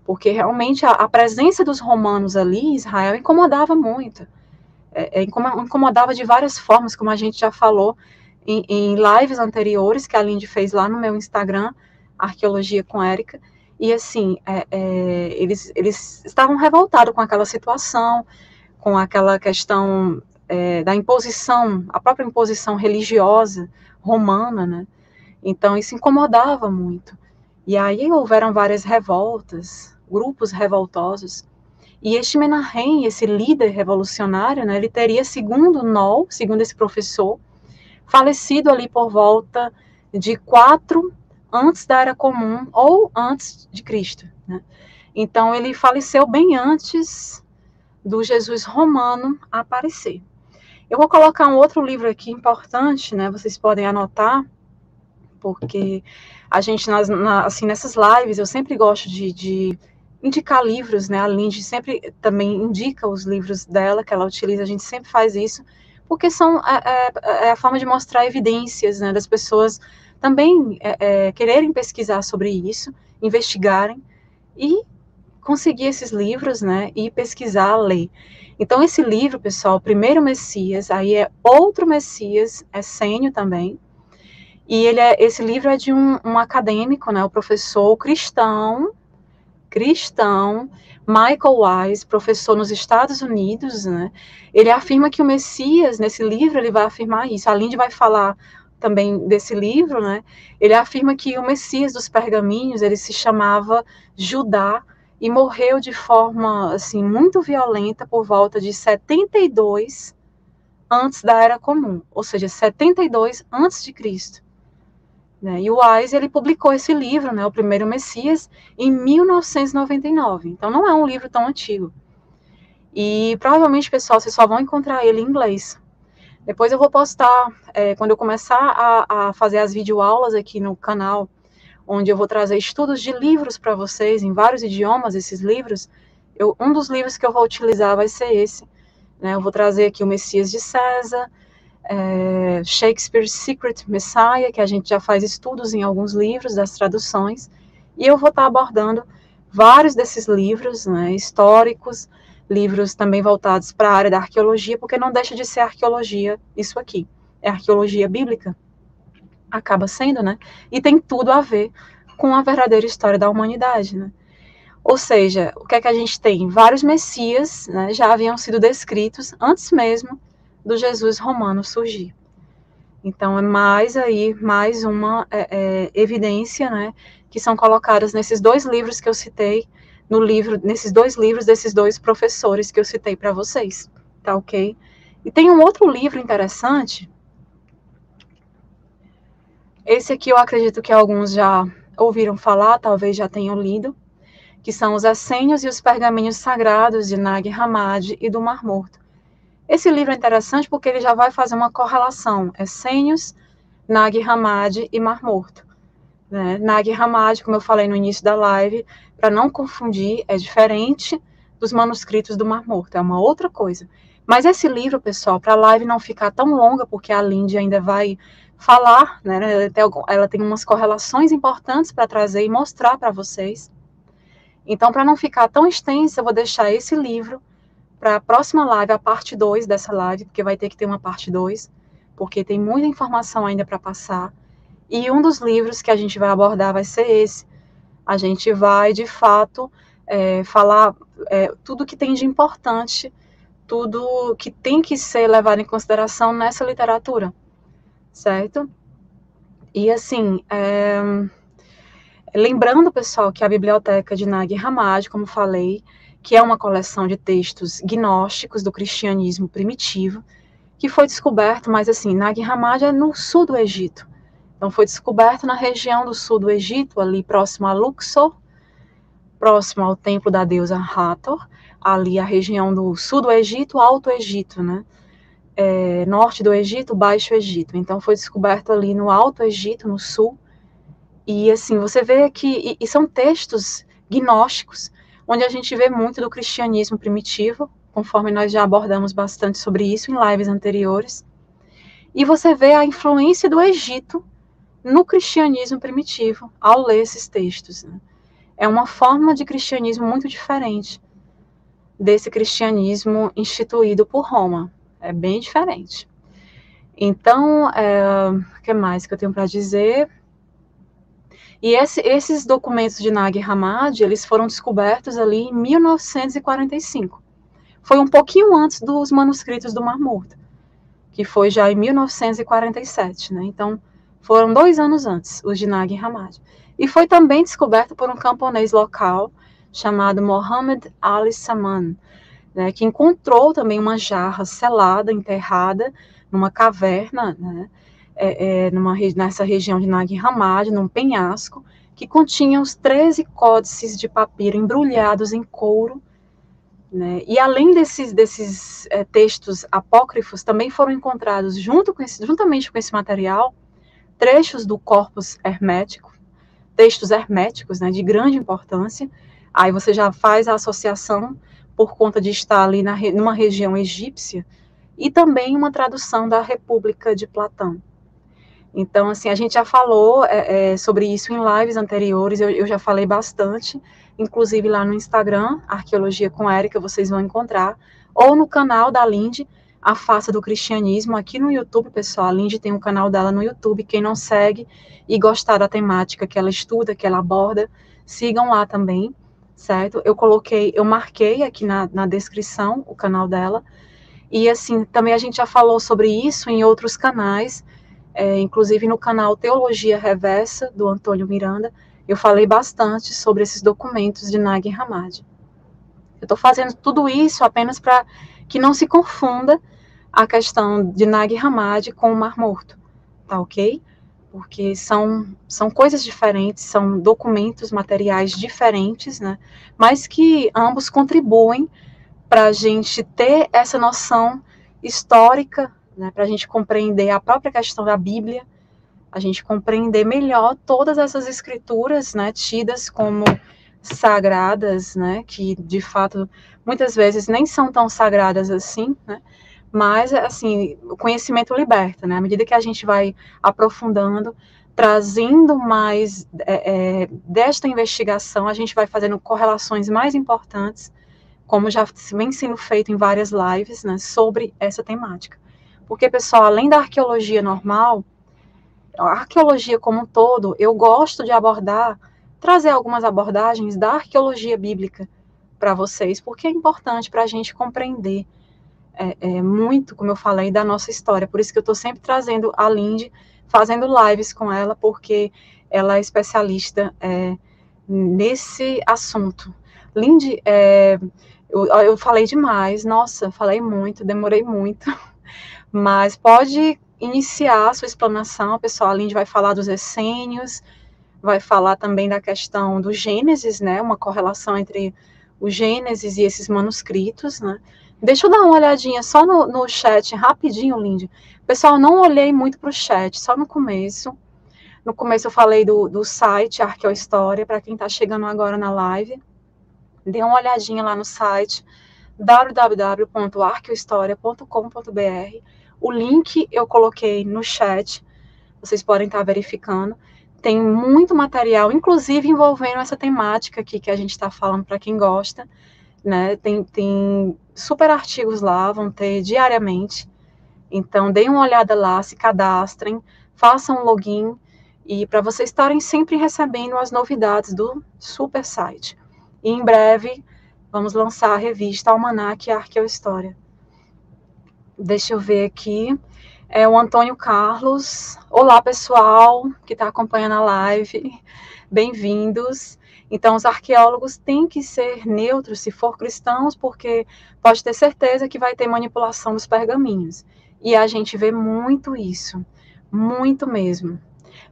porque realmente a presença dos romanos ali em Israel incomodava muito. Incomodava de várias formas, como a gente já falou em lives anteriores, que a Lindy fez lá no meu Instagram, Arqueologia com Érica, e assim, eles estavam revoltados com aquela situação, com aquela questão da imposição, a própria imposição religiosa romana, né? Então isso incomodava muito. E aí houveram várias revoltas, grupos revoltosos, e este Menahem, esse líder revolucionário, né, ele teria, segundo Noll, segundo esse professor, falecido ali por volta de 4 antes da Era Comum, ou antes de Cristo, né? Então ele faleceu bem antes do Jesus romano aparecer. Eu vou colocar um outro livro aqui importante, né, vocês podem anotar, porque a gente, assim, nessas lives, eu sempre gosto de indicar livros, né, a Lindy sempre também indica os livros dela, que ela utiliza, a gente sempre faz isso, porque são a forma de mostrar evidências, né, das pessoas também quererem pesquisar sobre isso, investigarem, e conseguir esses livros, né, e pesquisar, ler. Então, esse livro, pessoal, o Primeiro Messias, aí é outro Messias, essênio também, e esse livro é de um acadêmico, né, o professor cristão, Michael Wise, professor nos Estados Unidos, né, ele afirma que o Messias, nesse livro, ele vai afirmar isso, a Lindy vai falar também desse livro, né, ele afirma que o Messias dos pergaminhos, ele se chamava Judá, e morreu de forma, assim, muito violenta por volta de 72 antes da Era Comum, ou seja, 72 antes de Cristo. Né? E o Wise, ele publicou esse livro, né, O Primeiro Messias, em 1999. Então, não é um livro tão antigo. E, provavelmente, pessoal, vocês só vão encontrar ele em inglês. Depois eu vou postar, quando eu começar a fazer as videoaulas aqui no canal, onde eu vou trazer estudos de livros para vocês, em vários idiomas, esses livros, um dos livros que eu vou utilizar vai ser esse. Né? Eu vou trazer aqui o Messias de César, Shakespeare's Secret Messiah, que a gente já faz estudos em alguns livros, das traduções, e eu vou estar abordando vários desses livros, né, históricos, livros também voltados para a área da arqueologia, porque não deixa de ser arqueologia isso aqui. É arqueologia bíblica, acaba sendo, né? E tem tudo a ver com a verdadeira história da humanidade, né? Ou seja, o que é que a gente tem? Vários messias, né, já haviam sido descritos antes mesmo do Jesus romano surgir. Então, é mais uma evidência, né, que são colocadas nesses dois livros que eu citei, nesses dois livros desses dois professores que eu citei para vocês, tá ok? E tem um outro livro interessante, esse aqui eu acredito que alguns já ouviram falar, talvez já tenham lido, que são os Essênios e os Pergaminhos Sagrados de Nag Hammadi e do Mar Morto. Esse livro é interessante porque ele já vai fazer uma correlação, Essênios, Nag Hammadi e Mar Morto. Né? Nag Hammadi, como eu falei no início da live, para não confundir, é diferente dos manuscritos do Mar Morto, é uma outra coisa. Mas esse livro, pessoal, para a live não ficar tão longa, porque a Lindy ainda vai falar, né? Ela tem umas correlações importantes para trazer e mostrar para vocês. Então, para não ficar tão extensa, eu vou deixar esse livro para a próxima live, a parte 2 dessa live, porque vai ter que ter uma parte 2, porque tem muita informação ainda para passar. E um dos livros que a gente vai abordar vai ser esse. A gente vai, de fato, falar tudo que tem de importante, tudo que tem que ser levado em consideração nessa literatura, certo? E, assim, lembrando, pessoal, que a biblioteca de Nag Hammadi, como falei, que é uma coleção de textos gnósticos do cristianismo primitivo, que foi descoberto, mas assim, Nag Hammadi é no sul do Egito. Então foi descoberto na região do sul do Egito, ali próximo a Luxor, próximo ao templo da deusa Hathor, ali a região do sul do Egito, Alto Egito, né? Norte do Egito, Baixo Egito. Então foi descoberto ali no Alto Egito, no sul. E assim, você vê que e são textos gnósticos, onde a gente vê muito do cristianismo primitivo, conforme nós já abordamos bastante sobre isso em lives anteriores. E você vê a influência do Egito no cristianismo primitivo ao ler esses textos. Né? É uma forma de cristianismo muito diferente desse cristianismo instituído por Roma. É bem diferente. Então, o que mais que eu tenho para dizer? E esses documentos de Nag Hammadi, eles foram descobertos ali em 1945. Foi um pouquinho antes dos manuscritos do Mar Morto, que foi já em 1947, né? Então, foram 2 anos antes, os de Nag Hammadi. E foi também descoberto por um camponês local chamado Mohammed Ali Saman, né, que encontrou também uma jarra selada, enterrada numa caverna, né? Nessa região de Nag Hammadi, num penhasco, que continha os 13 códices de papiro embrulhados em couro, né? E além desses textos apócrifos, também foram encontrados, juntamente com esse material, trechos do corpus hermético, textos herméticos, né, de grande importância. Aí você já faz a associação por conta de estar ali numa região egípcia, e também uma tradução da República de Platão. Então, assim, a gente já falou sobre isso em lives anteriores, eu já falei bastante, inclusive lá no Instagram, Arqueologia com Érica, vocês vão encontrar, ou no canal da Lindy, A Face do Cristianismo, aqui no YouTube, pessoal. A Lindy tem um canal dela no YouTube, quem não segue e gostar da temática que ela estuda, que ela aborda, sigam lá também, certo? Eu marquei aqui na descrição o canal dela, e assim, também a gente já falou sobre isso em outros canais, inclusive no canal Teologia Reversa, do Antônio Miranda, eu falei bastante sobre esses documentos de Nag Hammadi. Eu estou fazendo tudo isso apenas para que não se confunda a questão de Nag Hammadi com o Mar Morto, tá ok? Porque são coisas diferentes, são documentos materiais diferentes, né? Mas que ambos contribuem para a gente ter essa noção histórica, né, para a gente compreender a própria questão da Bíblia, a gente compreender melhor todas essas escrituras, né, tidas como sagradas, né, que de fato muitas vezes nem são tão sagradas assim, né, mas assim, o conhecimento liberta, né, à medida que a gente vai aprofundando, trazendo mais desta investigação, a gente vai fazendo correlações mais importantes como já vem sendo feito em várias lives, né, sobre essa temática. Porque, pessoal, além da arqueologia normal, a arqueologia como um todo, eu gosto de trazer algumas abordagens da arqueologia bíblica para vocês, porque é importante para a gente compreender muito, como eu falei, da nossa história. Por isso que eu estou sempre trazendo a Lindy, fazendo lives com ela, porque ela é especialista nesse assunto. Lindy, eu falei demais, nossa, falei muito, demorei muito, mas pode iniciar a sua explanação, pessoal. A Lindy vai falar dos essênios, vai falar também da questão do Gênesis, né, uma correlação entre o Gênesis e esses manuscritos, né. Deixa eu dar uma olhadinha só no chat, rapidinho, Lindy. Pessoal, não olhei muito para o chat, só no começo. No começo eu falei do site Arqueohistória, para quem está chegando agora na live. Dê uma olhadinha lá no site www.arqueohistoria.com.br. O link eu coloquei no chat, vocês podem estar verificando. Tem muito material, inclusive envolvendo essa temática aqui que a gente está falando para quem gosta, né? Tem super artigos lá, vão ter diariamente. Então, deem uma olhada lá, se cadastrem, façam um login, e para vocês estarem sempre recebendo as novidades do super site. E em breve, vamos lançar a revista Almanac Arqueohistória. Deixa eu ver aqui. É o Antônio Carlos. Olá, pessoal que está acompanhando a live. Bem-vindos. Então, os arqueólogos têm que ser neutros se for cristãos, porque pode ter certeza que vai ter manipulação dos pergaminhos. E a gente vê muito isso. Muito mesmo.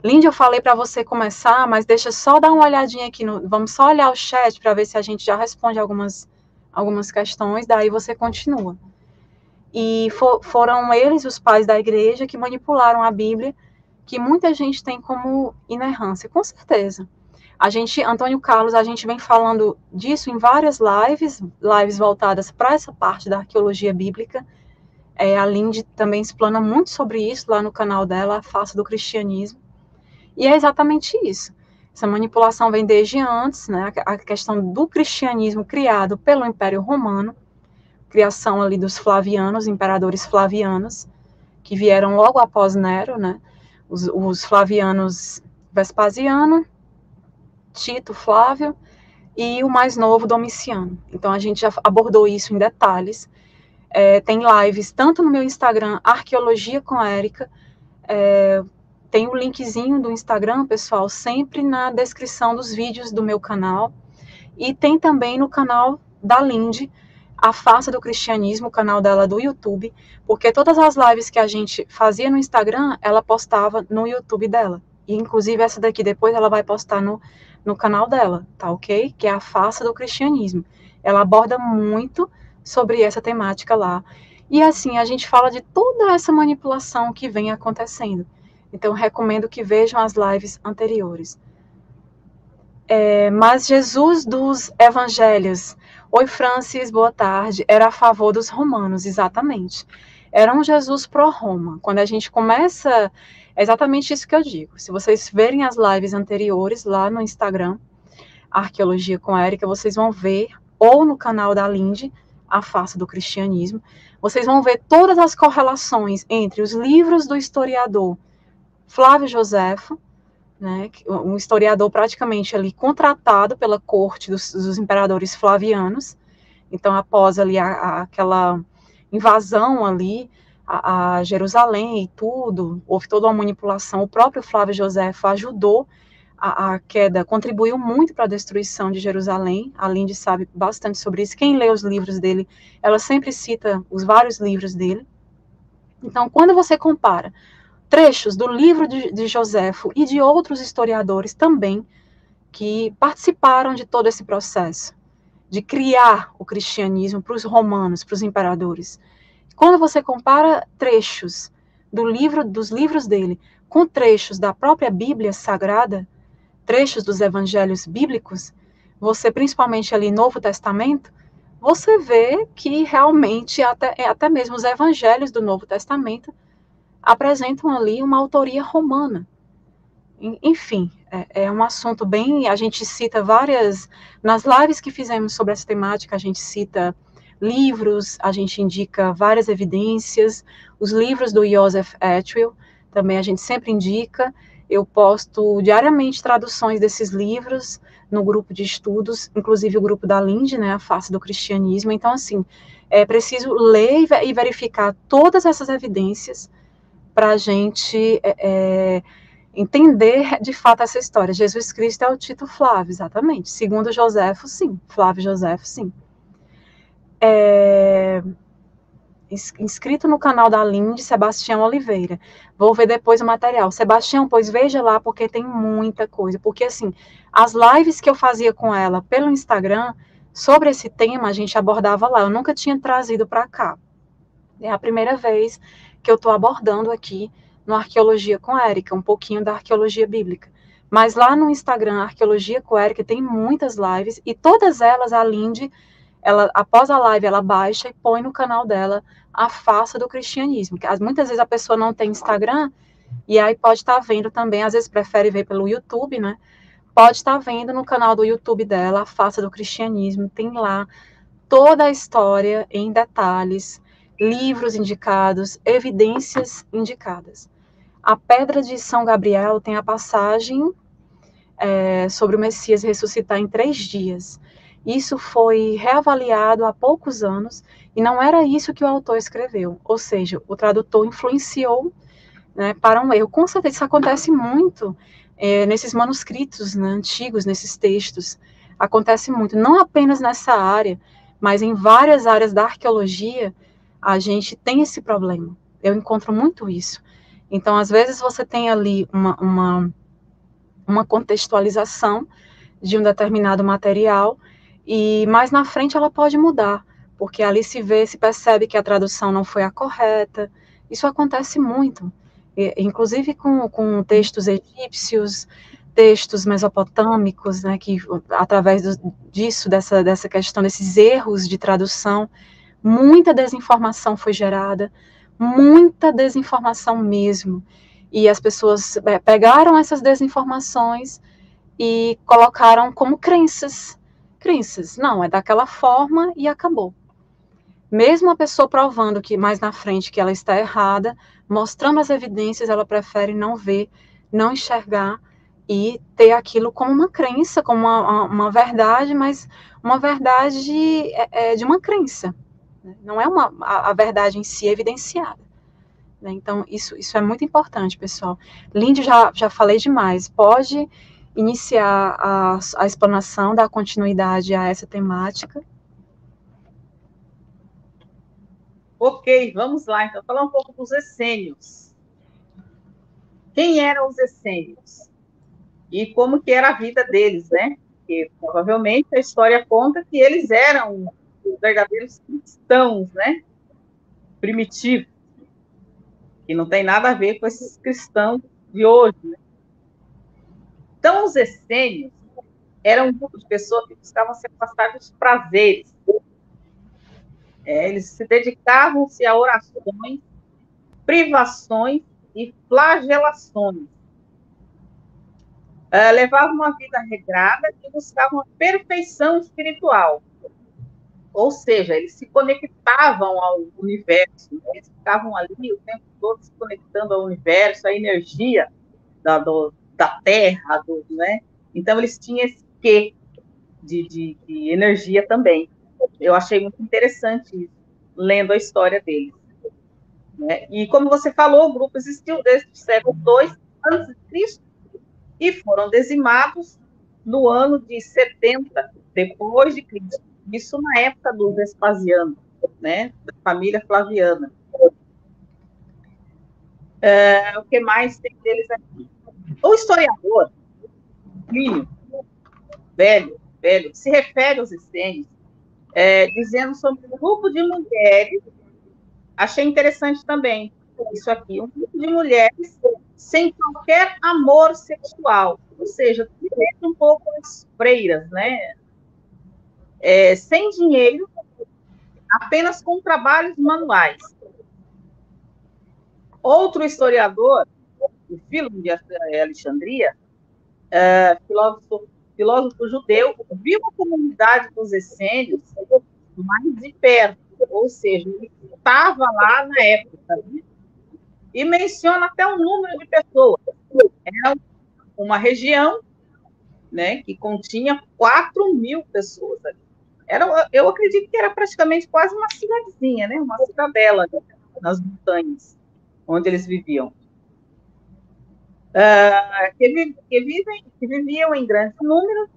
Lindy, eu falei para você começar, mas deixa só dar uma olhadinha aqui. Vamos só olhar o chat para ver se a gente já responde algumas questões, daí você continua. E foram eles, os pais da igreja, que manipularam a Bíblia, que muita gente tem como inerrância, com certeza. Antônio Carlos, a gente vem falando disso em várias lives voltadas para essa parte da arqueologia bíblica. A Lindy também explana muito sobre isso lá no canal dela, A Face do Cristianismo. E é exatamente isso. Essa manipulação vem desde antes, né? A questão do cristianismo criado pelo Império Romano, criação ali dos Flavianos, imperadores Flavianos, que vieram logo após Nero, né? Os Flavianos Vespasiano, Tito, Flávio e o mais novo Domiciano. Então a gente já abordou isso em detalhes. Tem lives tanto no meu Instagram, Arqueologia com Érica, tem o linkzinho do Instagram, pessoal, sempre na descrição dos vídeos do meu canal, e tem também no canal da Lindy, A Face do Cristianismo, o canal dela do YouTube, porque todas as lives que a gente fazia no Instagram, ela postava no YouTube dela, e inclusive essa daqui depois ela vai postar no canal dela, tá ok? Que é A Face do Cristianismo. Ela aborda muito sobre essa temática lá, e assim, a gente fala de toda essa manipulação que vem acontecendo. Então, recomendo que vejam as lives anteriores. Mas Jesus dos Evangelhos. Oi, Francis, boa tarde. Era a favor dos romanos, exatamente. Era um Jesus pró-Roma. Quando a gente começa, é exatamente isso que eu digo. Se vocês verem as lives anteriores lá no Instagram, Arqueologia com Érica, vocês vão ver, ou no canal da Lindy, A Face do Cristianismo, vocês vão ver todas as correlações entre os livros do historiador Flávio Joséfo, né, um historiador praticamente ali contratado pela corte dos imperadores flavianos. Então, após ali aquela invasão ali a Jerusalém e tudo, houve toda uma manipulação. O próprio Flávio Joséfo ajudou a queda, contribuiu muito para a destruição de Jerusalém. A Lindy sabe bastante sobre isso. Quem lê os livros dele, ela sempre cita os vários livros dele. Então, quando você compara trechos do livro de Joséfo e de outros historiadores também que participaram de todo esse processo de criar o cristianismo para os romanos, para os imperadores. Quando você compara trechos dos livros dele com trechos da própria Bíblia Sagrada, trechos dos evangelhos bíblicos, você, principalmente ali Novo Testamento, você vê que realmente até mesmo os evangelhos do Novo Testamento apresentam ali uma autoria romana. enfim, é um assunto bem, a gente cita várias, nas lives que fizemos sobre essa temática, a gente cita livros, a gente indica várias evidências, os livros do Joseph Atwill, também a gente sempre indica, eu posto diariamente traduções desses livros no grupo de estudos, inclusive o grupo da Lindy, né, a Face do Cristianismo, então assim, é preciso ler e verificar todas essas evidências para a gente entender de fato essa história. Jesus Cristo é o Tito Flávio, exatamente. Segundo Joséfo, sim. Flávio Joséfo, sim. Inscrito no canal da Lindy, Sebastião Oliveira. Vou ver depois o material. Sebastião, pois veja lá, porque tem muita coisa. Porque, assim, as lives que eu fazia com ela pelo Instagram, sobre esse tema, a gente abordava lá. Eu nunca tinha trazido para cá. É a primeira vez que eu estou abordando aqui no Arqueologia com Érica, um pouquinho da arqueologia bíblica. Mas lá no Instagram, Arqueologia com Érica, tem muitas lives, e todas elas, a Lindy, ela, após a live, ela baixa e põe no canal dela a face do cristianismo. Muitas vezes a pessoa não tem Instagram, e aí pode estar vendo também, às vezes prefere ver pelo YouTube, né? Pode estar vendo no canal do YouTube dela, a face do cristianismo, tem lá toda a história em detalhes, livros indicados, evidências indicadas. A Pedra de São Gabriel tem a passagem sobre o Messias ressuscitar em 3 dias. Isso foi reavaliado há poucos anos e não era isso que o autor escreveu, ou seja, o tradutor influenciou, né, para um erro. Com certeza isso acontece muito nesses manuscritos, né, antigos, nesses textos. Acontece muito, não apenas nessa área, mas em várias áreas da arqueologia, a gente tem esse problema. Eu encontro muito isso. Então, às vezes, você tem ali uma contextualização de um determinado material, e mais na frente ela pode mudar, porque ali se vê, se percebe que a tradução não foi a correta. Isso acontece muito, inclusive com textos egípcios, textos mesopotâmicos, né, que através disso, dessa questão, desses erros de tradução, muita desinformação foi gerada, muita desinformação mesmo, e as pessoas pegaram essas desinformações e colocaram como crenças. Crenças, não, é daquela forma e acabou. Mesmo a pessoa provando que mais na frente que ela está errada, mostrando as evidências, ela prefere não ver, não enxergar e ter aquilo como uma crença, como uma verdade, mas uma verdade de uma crença. Não é a verdade em si evidenciada. Né? Então, isso é muito importante, pessoal. Lindy, já falei demais. Pode iniciar a explanação, dar continuidade a essa temática. Ok, vamos lá, então, falar um pouco dos essênios. Quem eram os essênios? E como que era a vida deles, né? Porque, provavelmente, a história conta que eles eram os verdadeiros cristãos, né? Primitivos, que não tem nada a ver com esses cristãos de hoje, né? Então, os essênios eram um grupo de pessoas que buscavam se afastar dos prazeres. Eles se dedicavam-se a orações, privações e flagelações. Levavam uma vida regrada e buscavam a perfeição espiritual. Ou seja, eles se conectavam ao universo, né? Eles ficavam ali o tempo todo se conectando ao universo, à energia da Terra, né? Então, eles tinham esse quê de energia também. Eu achei muito interessante isso, lendo a história deles. Né? E como você falou, o grupo existiu desde o século II a.C. e foram dizimados no ano de 70 depois de Cristo. Isso na época do Vespasiano, né? Da família Flaviana. O que mais tem deles aqui? O historiador Plínio, velho, se refere aos essênios, dizendo sobre um grupo de mulheres. Achei interessante também isso aqui, um grupo de mulheres sem qualquer amor sexual, ou seja, um pouco as freiras, né? Sem dinheiro, apenas com trabalhos manuais. Outro historiador, o Filo de Alexandria, filósofo judeu, viu a comunidade dos essênios mais de perto, ou seja, ele estava lá na época, né? E menciona até o número de pessoas. Era uma região, né, que continha 4.000 pessoas ali. Eu acredito que era praticamente quase uma cidadezinha, né, uma cidadela nas montanhas onde eles viviam. Que viviam em grande número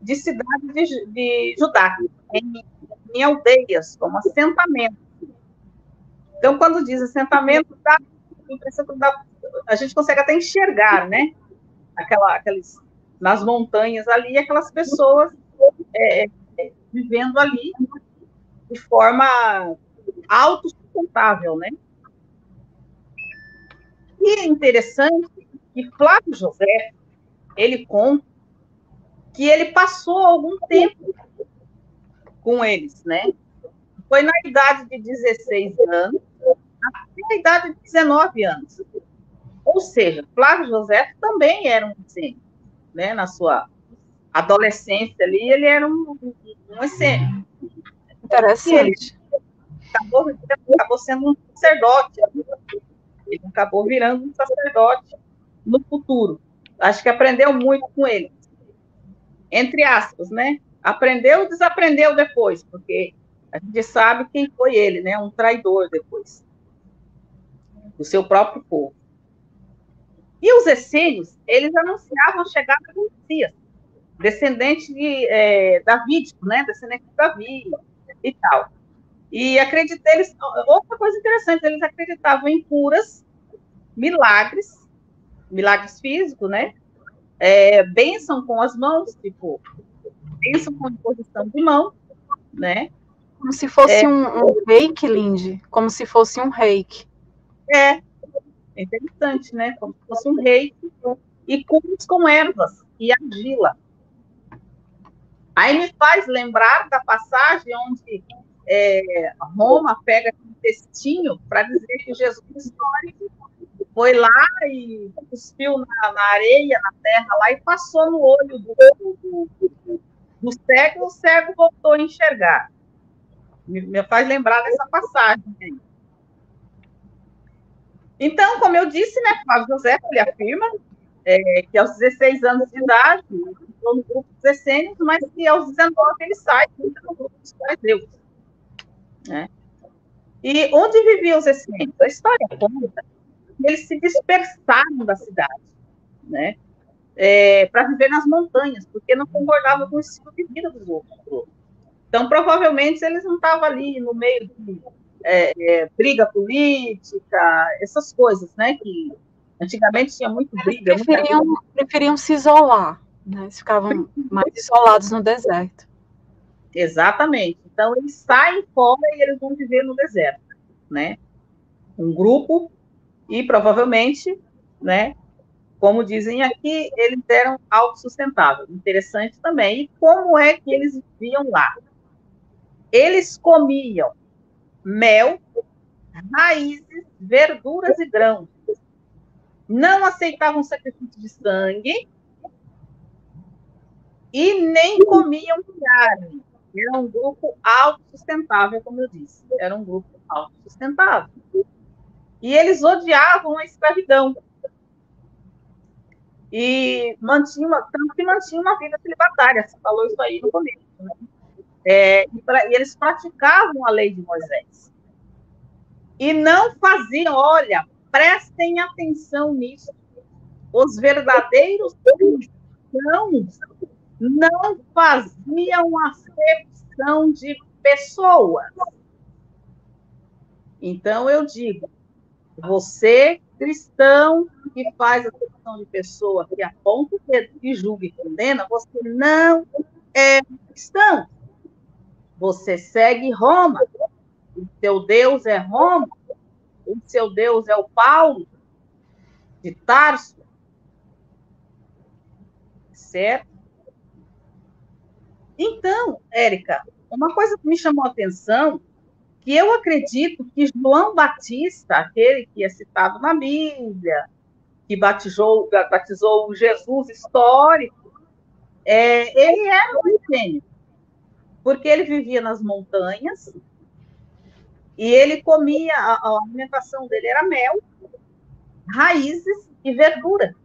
de cidades de Judá, em aldeias, como assentamento. Então, quando diz assentamento, dá a impressão que a gente consegue até enxergar, né? Aqueles, nas montanhas ali, aquelas pessoas vivendo ali de forma autossustentável, né? E é interessante que Flávio José, ele conta que ele passou algum tempo com eles, né? Foi na idade de 16 anos até a idade de 19 anos. Ou seja, Flávio José também era um essênio, né? Na sua adolescência ali, ele era um essênio. Interessante. Ele acabou sendo um sacerdote. Ele acabou virando um sacerdote no futuro. Acho que aprendeu muito com ele. Entre aspas, né? Aprendeu e desaprendeu depois, porque a gente sabe quem foi ele, né? Um traidor depois do seu próprio povo. E os essênios, eles anunciavam a chegada do Messias, descendente de davídico, né? Descendente de Davi e tal. E eles, outra coisa interessante, eles acreditavam em curas, milagres físicos, né? Bênção com as mãos, tipo, bênção com imposição de mão, né? Como se fosse um reiki, Lindy. Como se fosse um reiki. É interessante, né? Como se fosse um reiki e curas com ervas e argila. Aí me faz lembrar da passagem onde Roma pega um textinho para dizer que Jesus histórico foi lá e cuspiu na areia, na terra lá, e passou no olho do cego, o cego voltou a enxergar. Me faz lembrar dessa passagem aí. Então, como eu disse, né, Flávio José, ele afirma que aos 16 anos de idade, entrou no grupo dos essênios, mas que aos 19 ele sai do grupo dos fariseus. Né? E onde viviam os essênios? A história conta que eles se dispersaram da cidade, né? Para viver nas montanhas, porque não concordavam com o estilo de vida dos outros. Então, provavelmente, eles não estavam ali no meio de briga política, essas coisas, né? Que antigamente tinha muito briga. Preferiam se isolar, né? Eles ficavam mais isolados no deserto. Exatamente. Então, eles saem fora e eles vão viver no deserto, né? Um grupo e, provavelmente, né? Como dizem aqui, eles eram autossustentáveis. Interessante também. E como é que eles viviam lá? Eles comiam mel, raízes, verduras e grãos. Não aceitavam sacrifício de sangue e nem comiam carne. Era um grupo autossustentável, como eu disse. Era um grupo autossustentável. E eles odiavam a escravidão. E tanto que mantinham uma vida celibatária. Você falou isso aí no começo. Né? E eles praticavam a lei de Moisés. E não faziam, olha, prestem atenção nisso. Os verdadeiros cristãos não faziam acepção de pessoas. Então, eu digo, você, cristão, que faz acepção de pessoa, que aponta o dedo, que julga e condena, você não é cristão. Você segue Roma. O seu Deus é Roma. O seu Deus é o Paulo de Tarso. Certo? Então, Érica, uma coisa que me chamou a atenção, que eu acredito que João Batista, aquele que é citado na Bíblia, que batizou o Jesus histórico, ele era um essênio, porque ele vivia nas montanhas e ele comia, a alimentação dele era mel, raízes e verdura.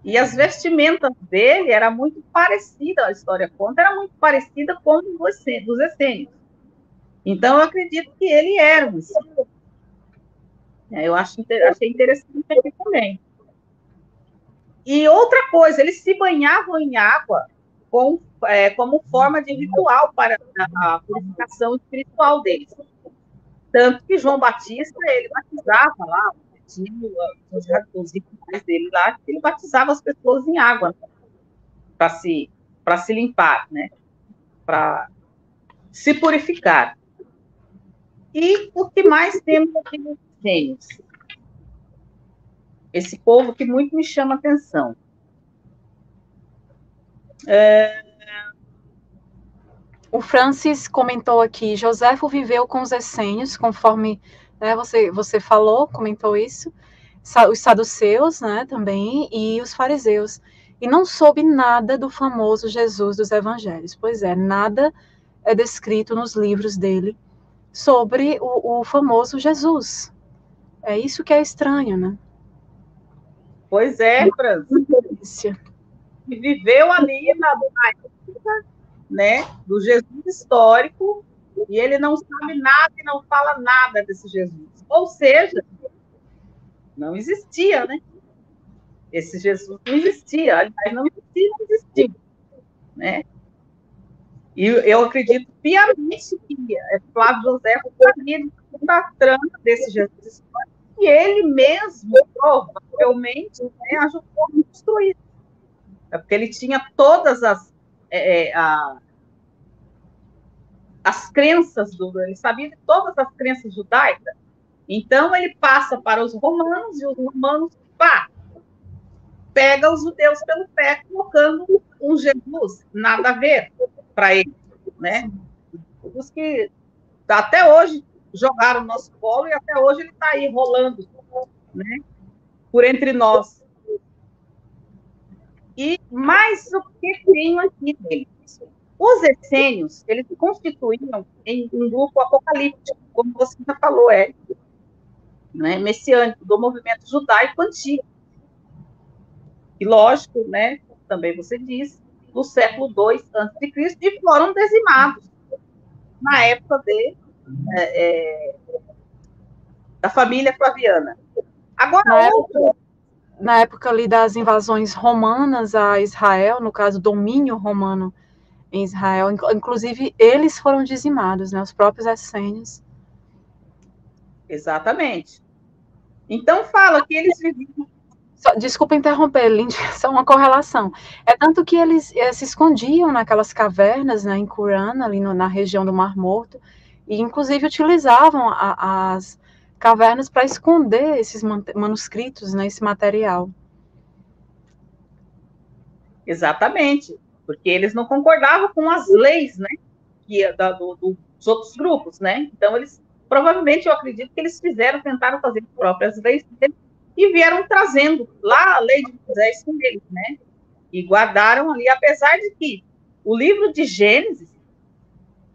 E as vestimentas dele era muito parecida, a história conta, era muito parecida com dos essênios. Então, eu acredito que ele era um essênio. Eu achei interessante aqui também. E outra coisa, eles se banhavam em água como forma de ritual para a purificação espiritual deles. Tanto que João Batista, ele batizava lá, os rituais dele lá, ele batizava as pessoas em água para se limpar, né? Para se purificar. E o que mais temos aqui nos essênios? Esse povo que muito me chama a atenção. O Francis comentou aqui, Joséfo viveu com os essênios, conforme, né, você falou, comentou isso, os saduceus, né, também, e os fariseus, e não soube nada do famoso Jesus dos evangelhos. Pois é, nada é descrito nos livros dele sobre o famoso Jesus. É isso que é estranho, né? Pois é, Francis. E viveu ali na época, né, do Jesus histórico, e ele não sabe nada e não fala nada desse Jesus. Ou seja, não existia, né? Esse Jesus não existia. Aliás, não existiu, né? E eu acredito piamente que Flávio José sabia de toda a trama desse Jesus histórico, e ele mesmo, provavelmente, né, ajudou a construir. Porque ele tinha todas as crenças, ele sabia de todas as crenças judaicas. Então, ele passa para os romanos, e os romanos, pega os judeus pelo pé, colocando um Jesus nada a ver para eles, né? Os que até hoje jogaram no nosso colo, e até hoje ele está aí rolando, né? Por entre nós. E mais o que tenho aqui dele? Os essênios, eles se constituíam em um grupo apocalíptico, como você já falou, né, messiânico, do movimento judaico antigo. E, lógico, né, também você disse, do século II a.C., e foram dizimados na época da família Flaviana. Agora, na época ali das invasões romanas a Israel, no caso, domínio romano em Israel, inclusive eles foram dizimados, né, os próprios essênios. Exatamente. Então, fala que eles viviam... Desculpa interromper, Lindy, só uma correlação. É tanto que eles se escondiam naquelas cavernas, né, em Qumran, ali na região do Mar Morto, e inclusive utilizavam as cavernas para esconder esses manuscritos, né, esse material. Exatamente, porque eles não concordavam com as leis, né, dos outros grupos, né? Então, eles, provavelmente, eu acredito que eles tentaram fazer as próprias leis deles, e vieram trazendo lá a lei de Moisés com eles, né? E guardaram ali, apesar de que o livro de Gênesis,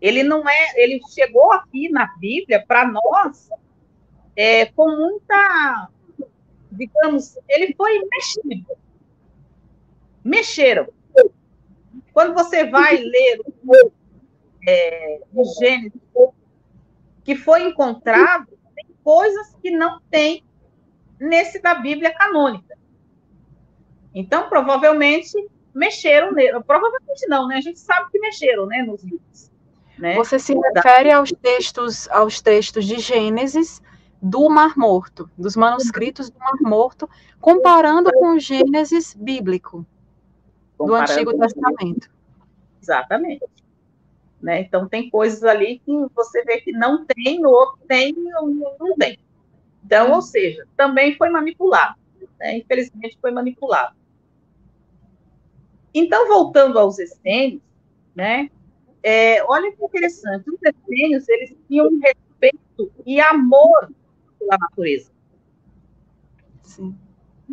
ele chegou aqui na Bíblia para nós com muita, digamos, ele foi mexido. Mexeram. Quando você vai ler o Gênesis, que foi encontrado, tem coisas que não tem nesse da Bíblia canônica. Então, provavelmente, mexeram nele. Provavelmente não, né? A gente sabe que mexeram, né, nos livros. Né? Você se refere aos textos de Gênesis do Mar Morto, dos manuscritos do Mar Morto, comparando com o Gênesis bíblico, do Antigo Testamento. Exatamente. Né? Então, tem coisas ali que você vê que não tem, no outro tem, não tem. Então, ou seja, também foi manipulado. Né? Infelizmente, foi manipulado. Então, voltando aos essênios, né? Olha que interessante, os essênios, eles tinham um respeito e amor pela natureza. Sim.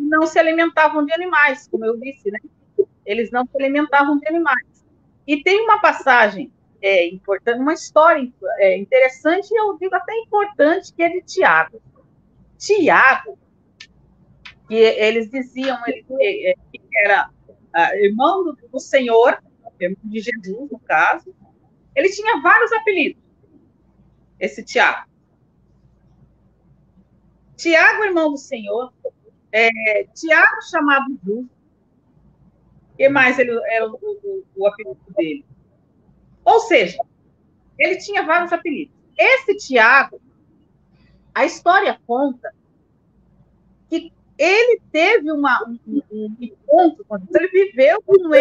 não se alimentavam de animais, como eu disse, né? Eles não se alimentavam de animais. E tem uma passagem importante, uma história interessante, e eu digo até importante, que é de Tiago. Tiago, que eles diziam que era irmão do Senhor, irmão de Jesus, no caso, ele tinha vários apelidos, esse Tiago. Tiago, irmão do Senhor, Tiago, chamado Justo, que mais era o apelido dele? Ou seja, ele tinha vários apelidos. Esse Tiago, a história conta que ele teve um encontro com Jesus, ele viveu com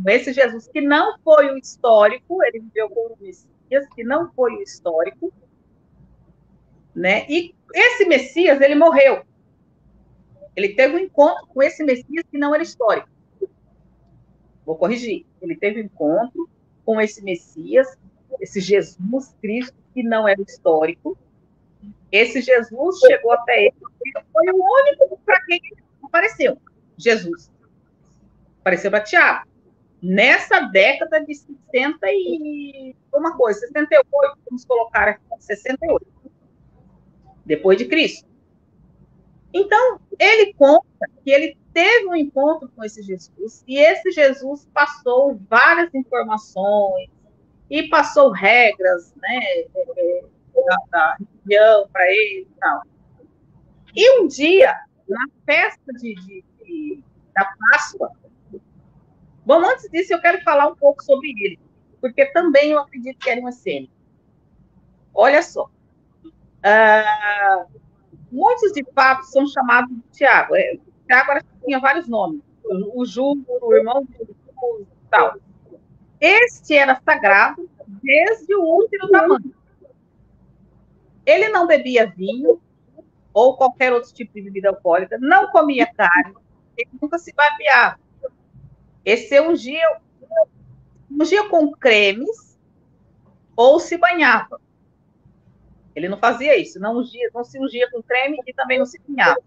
esse Jesus, que não foi o histórico, ele viveu com o Messias, que não foi o histórico, né? E esse Messias, ele morreu. Ele teve um encontro com esse Messias que não era histórico. Vou corrigir. Ele teve um encontro com esse Messias, esse Jesus Cristo, que não era histórico. Esse Jesus chegou até ele, foi o único para quem ele apareceu. Jesus. Apareceu para Tiago. Nessa década de 60 e uma coisa, 68, vamos colocar aqui, 68. Depois de Cristo. Então, ele conta que ele teve um encontro com esse Jesus, e esse Jesus passou várias informações, e passou regras, né, da religião para ele e tal. E um dia, na festa da Páscoa, bom, antes disso eu quero falar um pouco sobre ele, porque também eu acredito que era uma cena. Olha só, muitos de fato são chamados de Tiago. Tiago tinha vários nomes, o Júlio, o irmão de Jesus e tal. Este era sagrado desde o útero da mãe. Ele não bebia vinho ou qualquer outro tipo de bebida alcoólica, não comia carne, ele nunca se babeava. Esse ungia com cremes ou se banhava. Ele não fazia isso, não se ungia com creme e também não se banhava.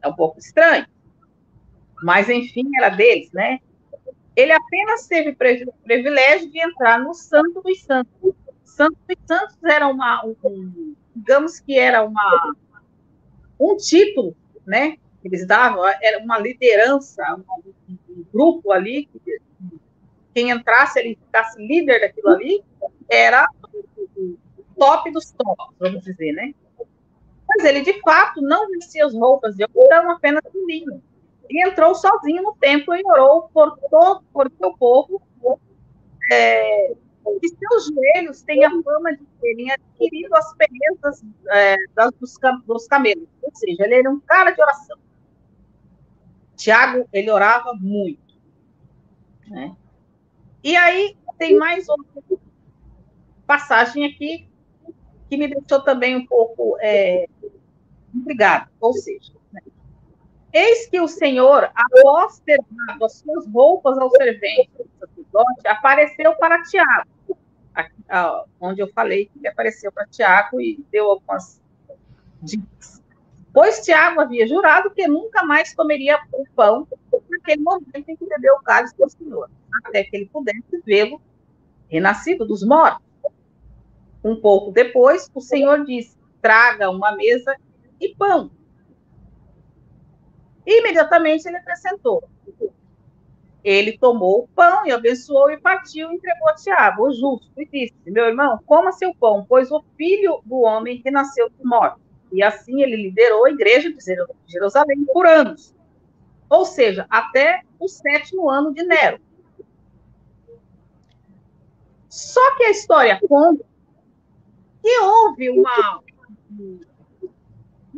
É um pouco estranho. Mas, enfim, era deles, né? Ele apenas teve privilégio de entrar no Santo dos Santos. Santo dos Santos era digamos que era um título, né? Eles davam, era uma liderança, um grupo ali, quem entrasse, ele ficasse líder daquilo ali, era o top dos tops, vamos dizer, né? Mas ele, de fato, não vestia as roupas de algodão, apenas de linho. E entrou sozinho no templo e orou por seu povo, que seus joelhos têm a fama de terem adquirido as perezas dos camelos. Ou seja, ele era um cara de oração. Tiago, ele orava muito. Né? E aí, tem mais outra passagem aqui que me deixou também um pouco intrigada. Ou seja, né? Eis que o Senhor, após ter dado as suas roupas ao servente do sacerdote, apareceu para Tiago, onde eu falei que apareceu para Tiago e deu algumas dicas. Pois Tiago havia jurado que nunca mais comeria o pão naquele momento em que bebeu o cálice do Senhor, até que ele pudesse vê-lo renascido dos mortos. Um pouco depois, o Senhor disse: traga uma mesa e pão. Imediatamente ele acrescentou: ele tomou o pão e abençoou e partiu e entregou a Tiago, o justo, e disse: meu irmão, coma seu pão, pois o filho do homem renasceu dos mortos. E assim ele liderou a igreja de Jerusalém por anos. Ou seja, até o 7º ano de Nero. Só que a história conta que houve e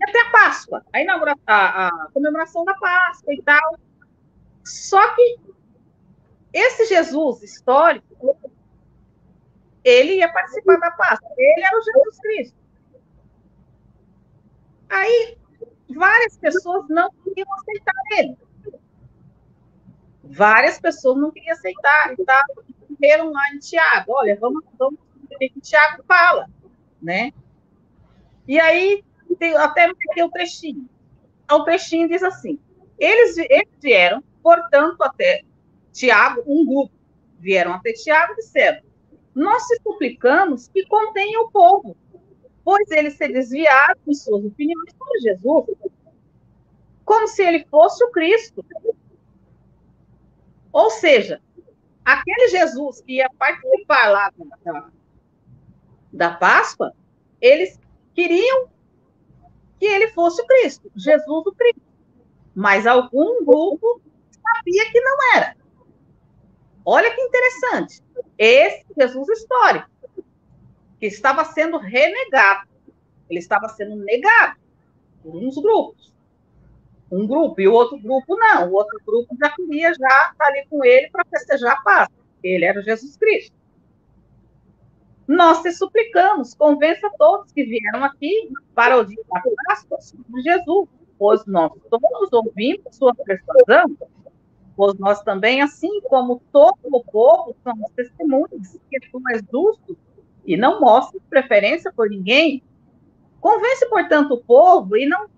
até a Páscoa, a comemoração da Páscoa e tal. Só que esse Jesus histórico, ele ia participar da Páscoa. Ele era o Jesus Cristo. Aí, várias pessoas não queriam aceitar ele. Várias pessoas não queriam aceitar. E correram lá em Tiago. Olha, vamos ver o que Tiago fala, né? E aí, até marquei o trechinho. O trechinho diz assim: eles vieram, portanto, até Tiago, um grupo, vieram até Tiago e disseram: nós te suplicamos que contenha o povo, pois eles se desviaram em suas opiniões sobre Jesus, como se ele fosse o Cristo. Ou seja, aquele Jesus que ia participar lá da Páscoa, eles queriam que ele fosse o Cristo, Jesus o Cristo. Mas algum grupo sabia que não era. Olha que interessante. Esse Jesus histórico, que estava sendo renegado, ele estava sendo negado por uns grupos. Um grupo, e o outro grupo não. O outro grupo já queria estar ali com ele para festejar a Páscoa. Ele era Jesus Cristo. Nós te suplicamos, convença todos que vieram aqui para o dia da Páscoa sobre Jesus, pois nós todos ouvimos sua persuasão, pois nós também, assim como todo o povo, somos testemunhas que tu és justo e não mostras preferência por ninguém. Convence, portanto, o povo e não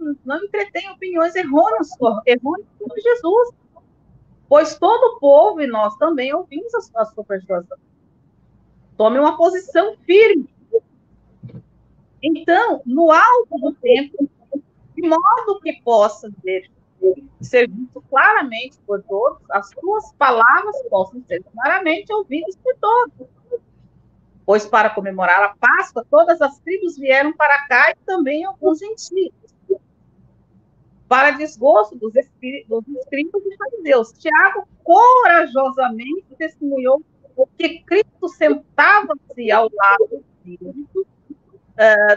entretenha opiniões errôneas sobre Jesus, pois todo o povo e nós também ouvimos a sua persuasão. Tome uma posição firme. Então, no alto do templo, de modo que possa ser visto claramente por todos, as tuas palavras possam ser claramente ouvidas por todos. Pois para comemorar a Páscoa, todas as tribos vieram para cá e também alguns gentios. Para desgosto dos escribas e fariseus, Tiago corajosamente testemunhou que Cristo sentava-se ao lado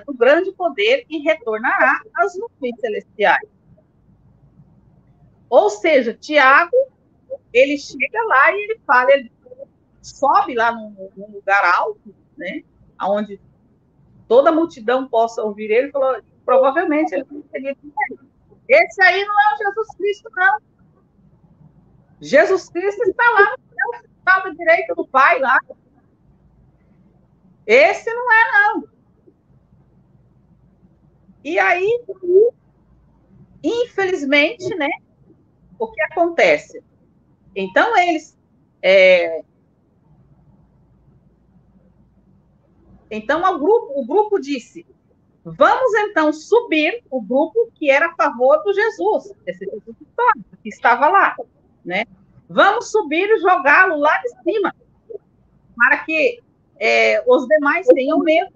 do grande poder e retornará às nuvens celestiais. Ou seja, Tiago, ele chega lá e ele fala, ele sobe lá num lugar alto, né, onde toda a multidão possa ouvir ele, falou, provavelmente ele teria dito, esse aí não é o Jesus Cristo, não. Jesus Cristo está lá no céu, está à direita do Pai lá. Esse não é, não. E aí, infelizmente, né, o que acontece? Então, então o grupo disse, vamos então subir, o grupo que era a favor do Jesus, esse Jesus histórico, que estava lá, né? Vamos subir e jogá-lo lá de cima, para que os demais tenham medo.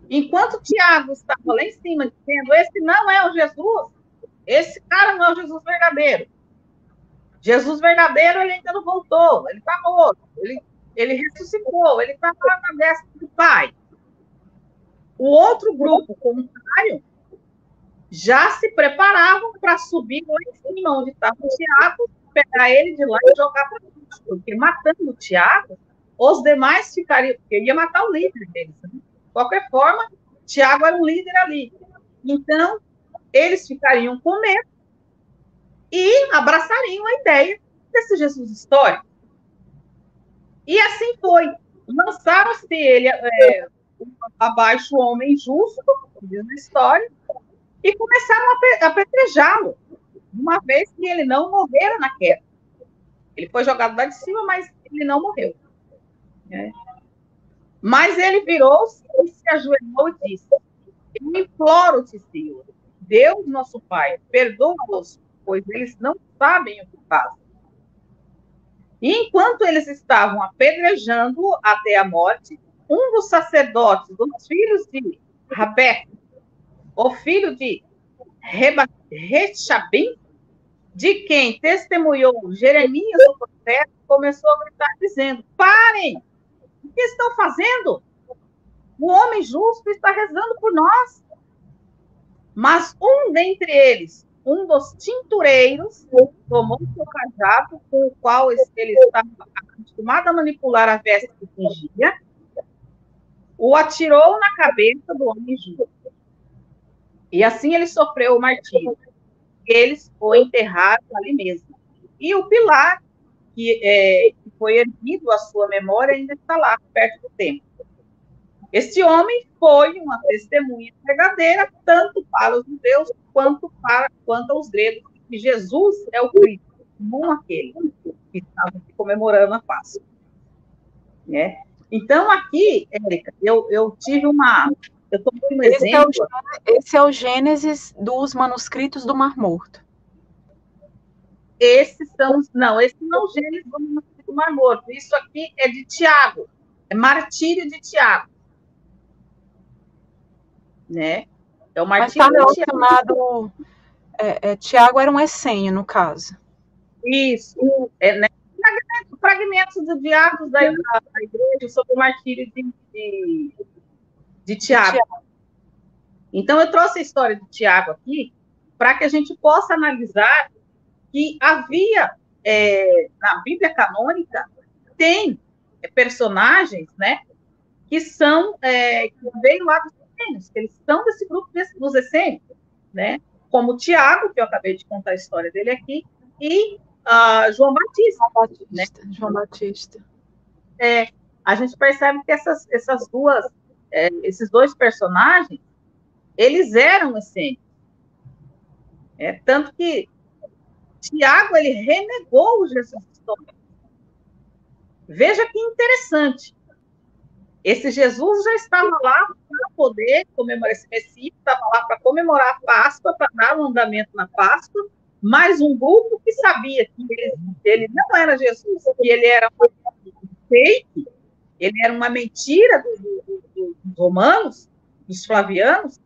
Enquanto Tiago estava lá em cima, dizendo, esse não é o Jesus, esse cara não é o Jesus verdadeiro. Jesus verdadeiro, ele ainda não voltou, ele está morto, ele ressuscitou, ele está lá na destra do Pai. O outro grupo contrário já se preparavam para subir lá em cima, onde estava o Tiago, pegar ele de lá e jogar para baixo, porque matando o Tiago, os demais ficariam, porque ia matar o líder deles. Né? De qualquer forma, Tiago era um líder ali. Então, eles ficariam com medo e abraçariam a ideia desse Jesus histórico. E assim foi. Lançaram-se ele abaixo o homem justo, diz a história, e começaram a apedrejá-lo, uma vez que ele não morrera na queda. Ele foi jogado lá de cima, mas ele não morreu. Né? Mas ele virou-se e se ajoelhou e disse, eu imploro-te, Senhor, Deus nosso Pai, perdoa-os, pois eles não sabem o que fazem. E enquanto eles estavam apedrejando até a morte, um dos sacerdotes, dos filhos de Rabeca, o filho de Rechabim, de quem testemunhou Jeremias, o profeta, começou a gritar, dizendo, parem! O que estão fazendo? O homem justo está rezando por nós. Mas um dentre eles, um dos tintureiros, tomou seu cajado, com o qual ele estava acostumado a manipular a veste que tingia, o atirou na cabeça do homem justo. E assim ele sofreu o martírio. Eles o enterraram ali mesmo. E o pilar que foi erguido à sua memória ainda está lá, perto do templo. Este homem foi uma testemunha verdadeira, tanto para os judeus quanto aos gregos, que Jesus é o Cristo, não aquele que estavam comemorando a Páscoa. Né? Então, aqui, Érica, eu tive eu tomei um exemplo. Esse é o Gênesis dos manuscritos do Mar Morto. Esse não é o Gênesis do manuscrito do Mar Morto. Isso aqui é de Tiago, é Martírio de Tiago. Né? É o Martírio de Tiago. Tiago era um essênio, no caso. Isso. Né? Fragmentos de Atos da igreja sobre o martírio de Tiago. Então, eu trouxe a história de Tiago aqui para que a gente possa analisar que havia, na Bíblia canônica, tem personagens, né, que veio lá dos essênios, que eles são desse grupo dos essênios, né, como Tiago, que eu acabei de contar a história dele aqui, e João Batista. Né? João Batista. A gente percebe que esses dois personagens, eles eram essênios. Tanto que Tiago, ele renegou o Jesus histórico. Veja que interessante. Esse Jesus já estava lá para poder comemorar, esse Messias estava lá para comemorar a Páscoa, para dar um andamento na Páscoa, mas um grupo que sabia que ele não era Jesus, que ele era um fake, ele era uma mentira dos romanos, dos flavianos.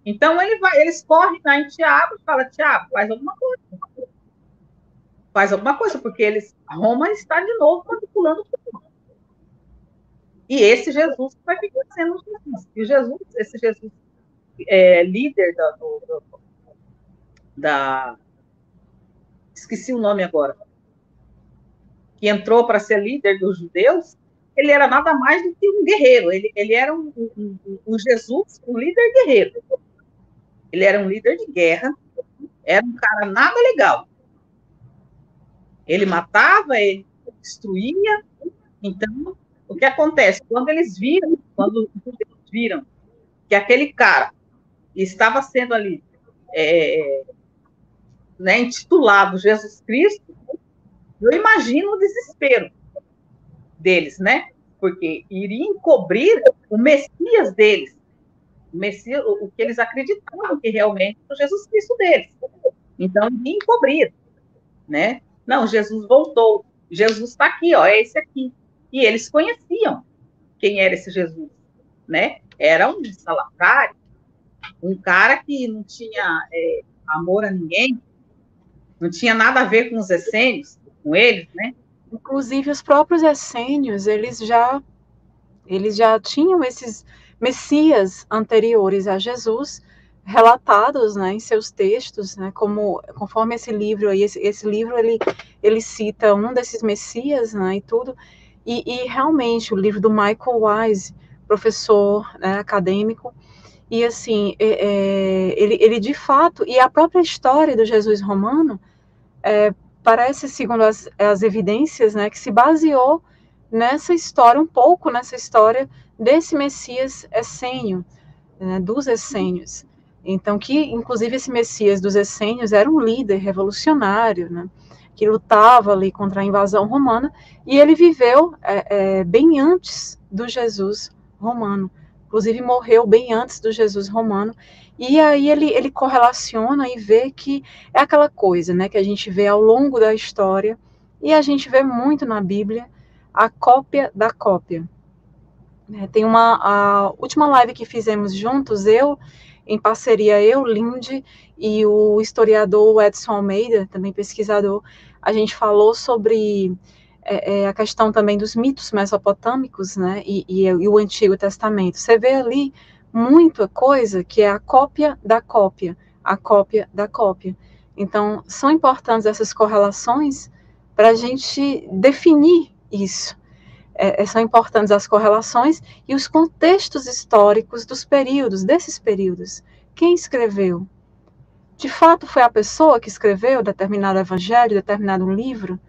Então, eles correm lá em Tiago e falam: Tiago, faz alguma coisa. Faz alguma coisa, porque Roma está de novo manipulando tudo. E esse Jesus vai ficar sendo Jesus. E esse Jesus líder esqueci o nome agora, que entrou para ser líder dos judeus, ele era nada mais do que um guerreiro. Ele era um Jesus, um líder guerreiro. Ele era um líder de guerra, era um cara nada legal. Ele matava, ele destruía. Então, o que acontece? Quando os judeus viram que aquele cara estava sendo ali intitulado Jesus Cristo, eu imagino o desespero deles, né? Porque iria encobrir o Messias deles, o que eles acreditavam que realmente era o Jesus Cristo deles. Então, iria encobrir, né? Não, Jesus voltou. Jesus está aqui, ó, é esse aqui. E eles conheciam quem era esse Jesus, né? Era um salafrário, um cara que não tinha amor a ninguém, não tinha nada a ver com os essênios, com eles, né? Inclusive, os próprios essênios, eles já tinham esses messias anteriores a Jesus relatados, né, em seus textos, né, conforme esse livro aí, esse livro ele cita um desses messias, né, e tudo, e realmente o livro do Michael Wise, professor, né, acadêmico, e assim, ele de fato, e a própria história do Jesus romano, parece, segundo as evidências, né, que se baseou nessa história, um pouco nessa história desse Messias essênio, né, dos essênios. Então, que, inclusive, esse Messias dos essênios era um líder revolucionário, né, que lutava ali contra a invasão romana, e ele viveu bem antes do Jesus romano. Inclusive, morreu bem antes do Jesus romano. E aí ele correlaciona e vê que é aquela coisa, né, que a gente vê ao longo da história, e a gente vê muito na Bíblia, a cópia da cópia. Tem a última live que fizemos juntos, em parceria, Lindy, e o historiador Edson Almeida, também pesquisador, a gente falou sobre a questão também dos mitos mesopotâmicos, né, e o Antigo Testamento. Você vê ali muita coisa que é a cópia da cópia, a cópia da cópia. Então, são importantes essas correlações para a gente definir isso. São importantes as correlações e os contextos históricos desses períodos. Quem escreveu? De fato, foi a pessoa que escreveu determinado evangelho, determinado livro?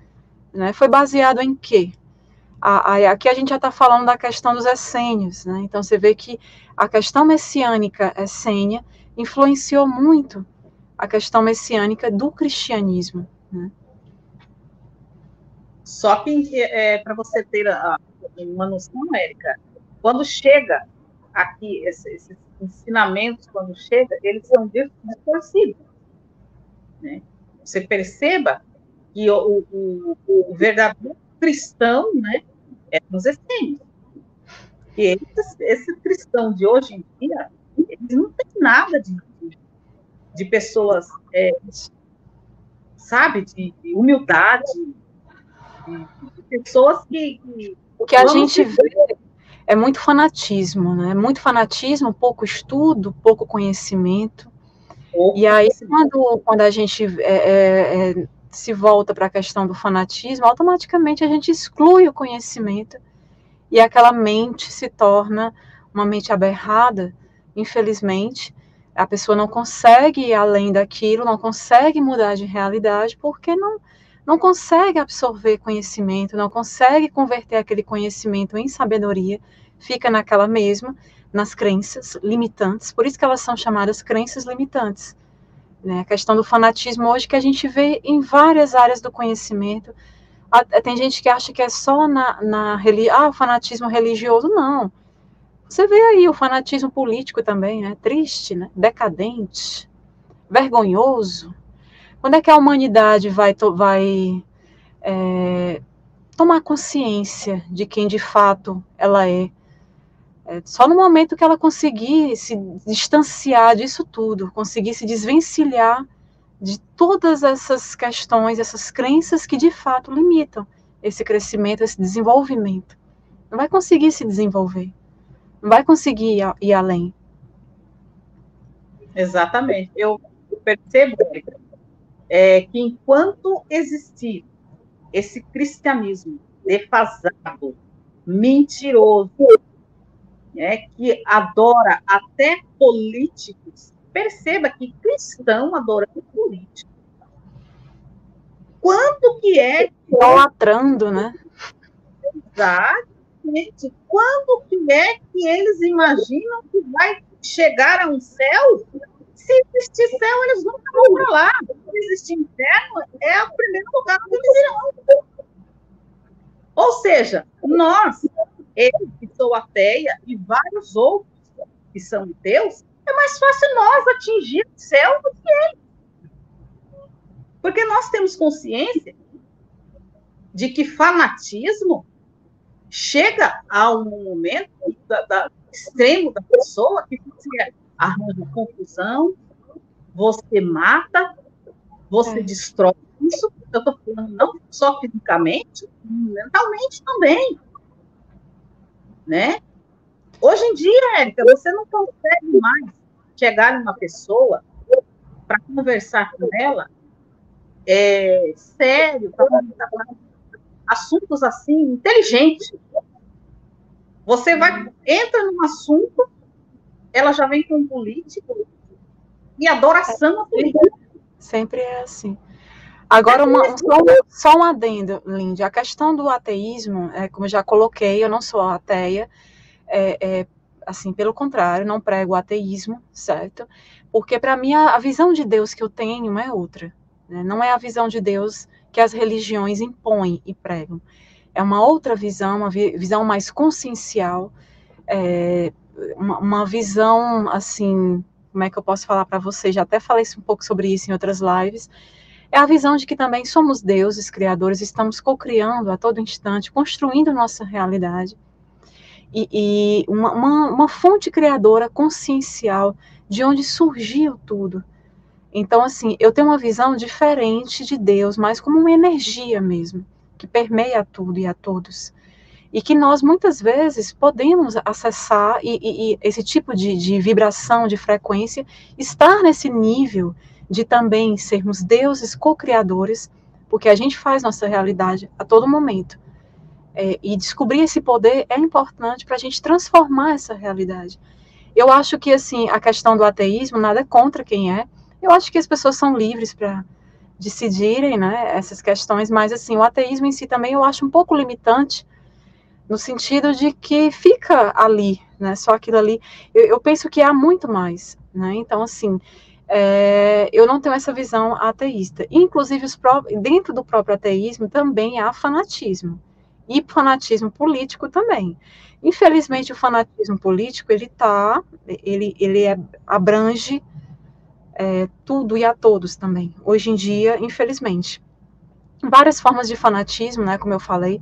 Né? Foi baseado em quê? Aqui a gente já está falando da questão dos essênios, né? Então você vê que a questão messiânica essênia influenciou muito a questão messiânica do cristianismo, né? Só que, para você ter uma noção, Érica, quando chega aqui, esses ensinamentos, quando chega, eles são distorcidos, né? Você perceba que o verdadeiro cristão, né, é nos essênios. E esse cristão de hoje em dia, eles não têm nada de pessoas, sabe, de humildade, de pessoas que o que a gente vê é muito fanatismo, né? Muito fanatismo, pouco estudo, pouco conhecimento. E aí, quando a gente se volta para a questão do fanatismo, automaticamente a gente exclui o conhecimento e aquela mente se torna uma mente aberrada, infelizmente. A pessoa não consegue ir além daquilo, não consegue mudar de realidade, porque não consegue absorver conhecimento, não consegue converter aquele conhecimento em sabedoria, fica naquela mesma, nas crenças limitantes, por isso que elas são chamadas crenças limitantes. Né? A questão do fanatismo hoje que a gente vê em várias áreas do conhecimento. Tem gente que acha que é só o fanatismo religioso, não. Você vê aí o fanatismo político também, né? Triste, né? Decadente, vergonhoso. Quando é que a humanidade vai tomar consciência de quem de fato ela é? Só no momento que ela conseguir se distanciar disso tudo, conseguir se desvencilhar de todas essas questões, essas crenças que de fato limitam esse crescimento, esse desenvolvimento. Não vai conseguir se desenvolver, não vai conseguir ir além. Exatamente. Eu percebo que enquanto existir esse cristianismo defasado, mentiroso, que adora até políticos, perceba que cristão adorando político. Quando que é... idolatrando, né? Exatamente. Quando que é que eles imaginam que vai chegar a um céu? Se existir céu, eles nunca vão para lá. Se existir inferno, é o primeiro lugar onde eles irão. Ou seja, nós, eu que sou ateia e vários outros que são ateus, é mais fácil nós atingir o céu do que eles. Porque nós temos consciência de que fanatismo chega a um momento extremo da pessoa que você arranja confusão, você mata, você destrói isso. Eu estou falando não só fisicamente, mentalmente também, né? Hoje em dia, Érica, você não consegue mais chegar em uma pessoa para conversar com ela sério, para conversar assuntos assim, inteligentes. Você entra num assunto, ela já vem com um político e adoração a política. Sempre é assim. Agora, só um adendo, Lindy. A questão do ateísmo, como eu já coloquei, eu não sou ateia, assim, pelo contrário, não prego o ateísmo, certo? Porque, para mim, a visão de Deus que eu tenho é outra. Né? Não é a visão de Deus que as religiões impõem e pregam. É uma outra visão, uma visão mais consciencial, uma visão, assim, como é que eu posso falar para vocês? Já até falei um pouco sobre isso em outras lives. É a visão de que também somos deuses, criadores, estamos co-criando a todo instante, construindo nossa realidade. E uma fonte criadora consciencial de onde surgiu tudo. Então, assim, eu tenho uma visão diferente de Deus, mas como uma energia mesmo, que permeia tudo e a todos. E que nós, muitas vezes, podemos acessar e esse tipo de vibração, de frequência, estar nesse nível de também sermos deuses co-criadores, porque a gente faz nossa realidade a todo momento. E descobrir esse poder é importante para a gente transformar essa realidade. Eu acho que, assim, a questão do ateísmo, nada contra quem é. Eu acho que as pessoas são livres para decidirem, né, essas questões, mas, assim, o ateísmo em si também eu acho um pouco limitante, no sentido de que fica ali, né, só aquilo ali. Eu penso que há muito mais, né, então, assim, eu não tenho essa visão ateísta. Inclusive, dentro do próprio ateísmo também há fanatismo, e fanatismo político também. Infelizmente, o fanatismo político, ele abrange tudo e a todos também, hoje em dia, infelizmente. Várias formas de fanatismo, né, como eu falei,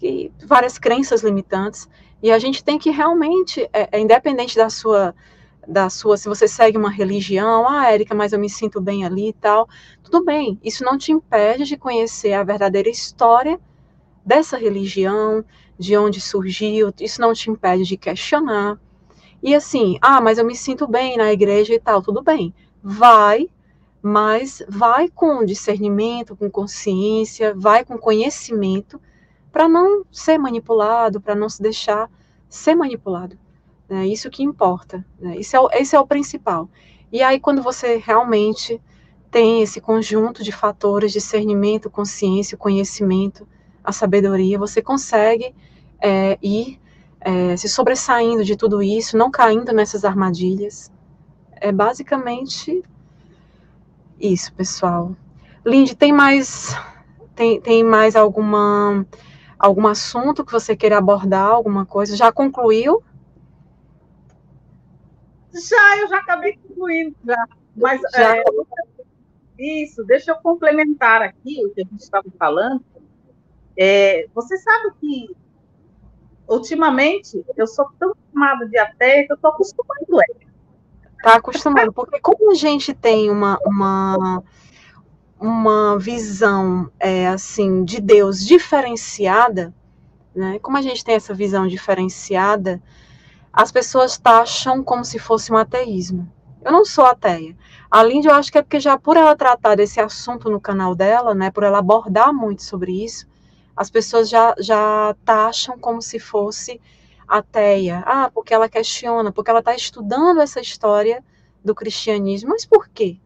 e várias crenças limitantes, e a gente tem que realmente, independente se você segue uma religião, Érica, mas eu me sinto bem ali e tal, tudo bem, isso não te impede de conhecer a verdadeira história dessa religião, de onde surgiu, isso não te impede de questionar, e assim, mas eu me sinto bem na igreja e tal, tudo bem, mas vai com discernimento, com consciência, vai com conhecimento, para não ser manipulado, para não se deixar ser manipulado. É isso que importa, né? Esse é o principal. E aí, quando você realmente tem esse conjunto de fatores, discernimento, consciência, conhecimento, a sabedoria, você consegue ir se sobressaindo de tudo isso, não caindo nessas armadilhas. É basicamente isso, pessoal. Lindy, tem mais algum assunto que você queira abordar, alguma coisa? Já concluiu? Eu já acabei concluindo, já. Mas isso, deixa eu complementar aqui o que a gente estava falando. Você sabe que, ultimamente, eu sou tão chamada de ateia que eu estou acostumando. Está acostumado, porque como a gente tem uma visão assim de Deus diferenciada, né? Como a gente tem essa visão diferenciada, as pessoas taxam como se fosse um ateísmo. Eu não sou ateia. A Lindy, eu acho que é porque já por ela tratar desse assunto no canal dela, né, por ela abordar muito sobre isso, as pessoas já taxam como se fosse ateia. Porque ela questiona, porque ela está estudando essa história do cristianismo. Mas por quê?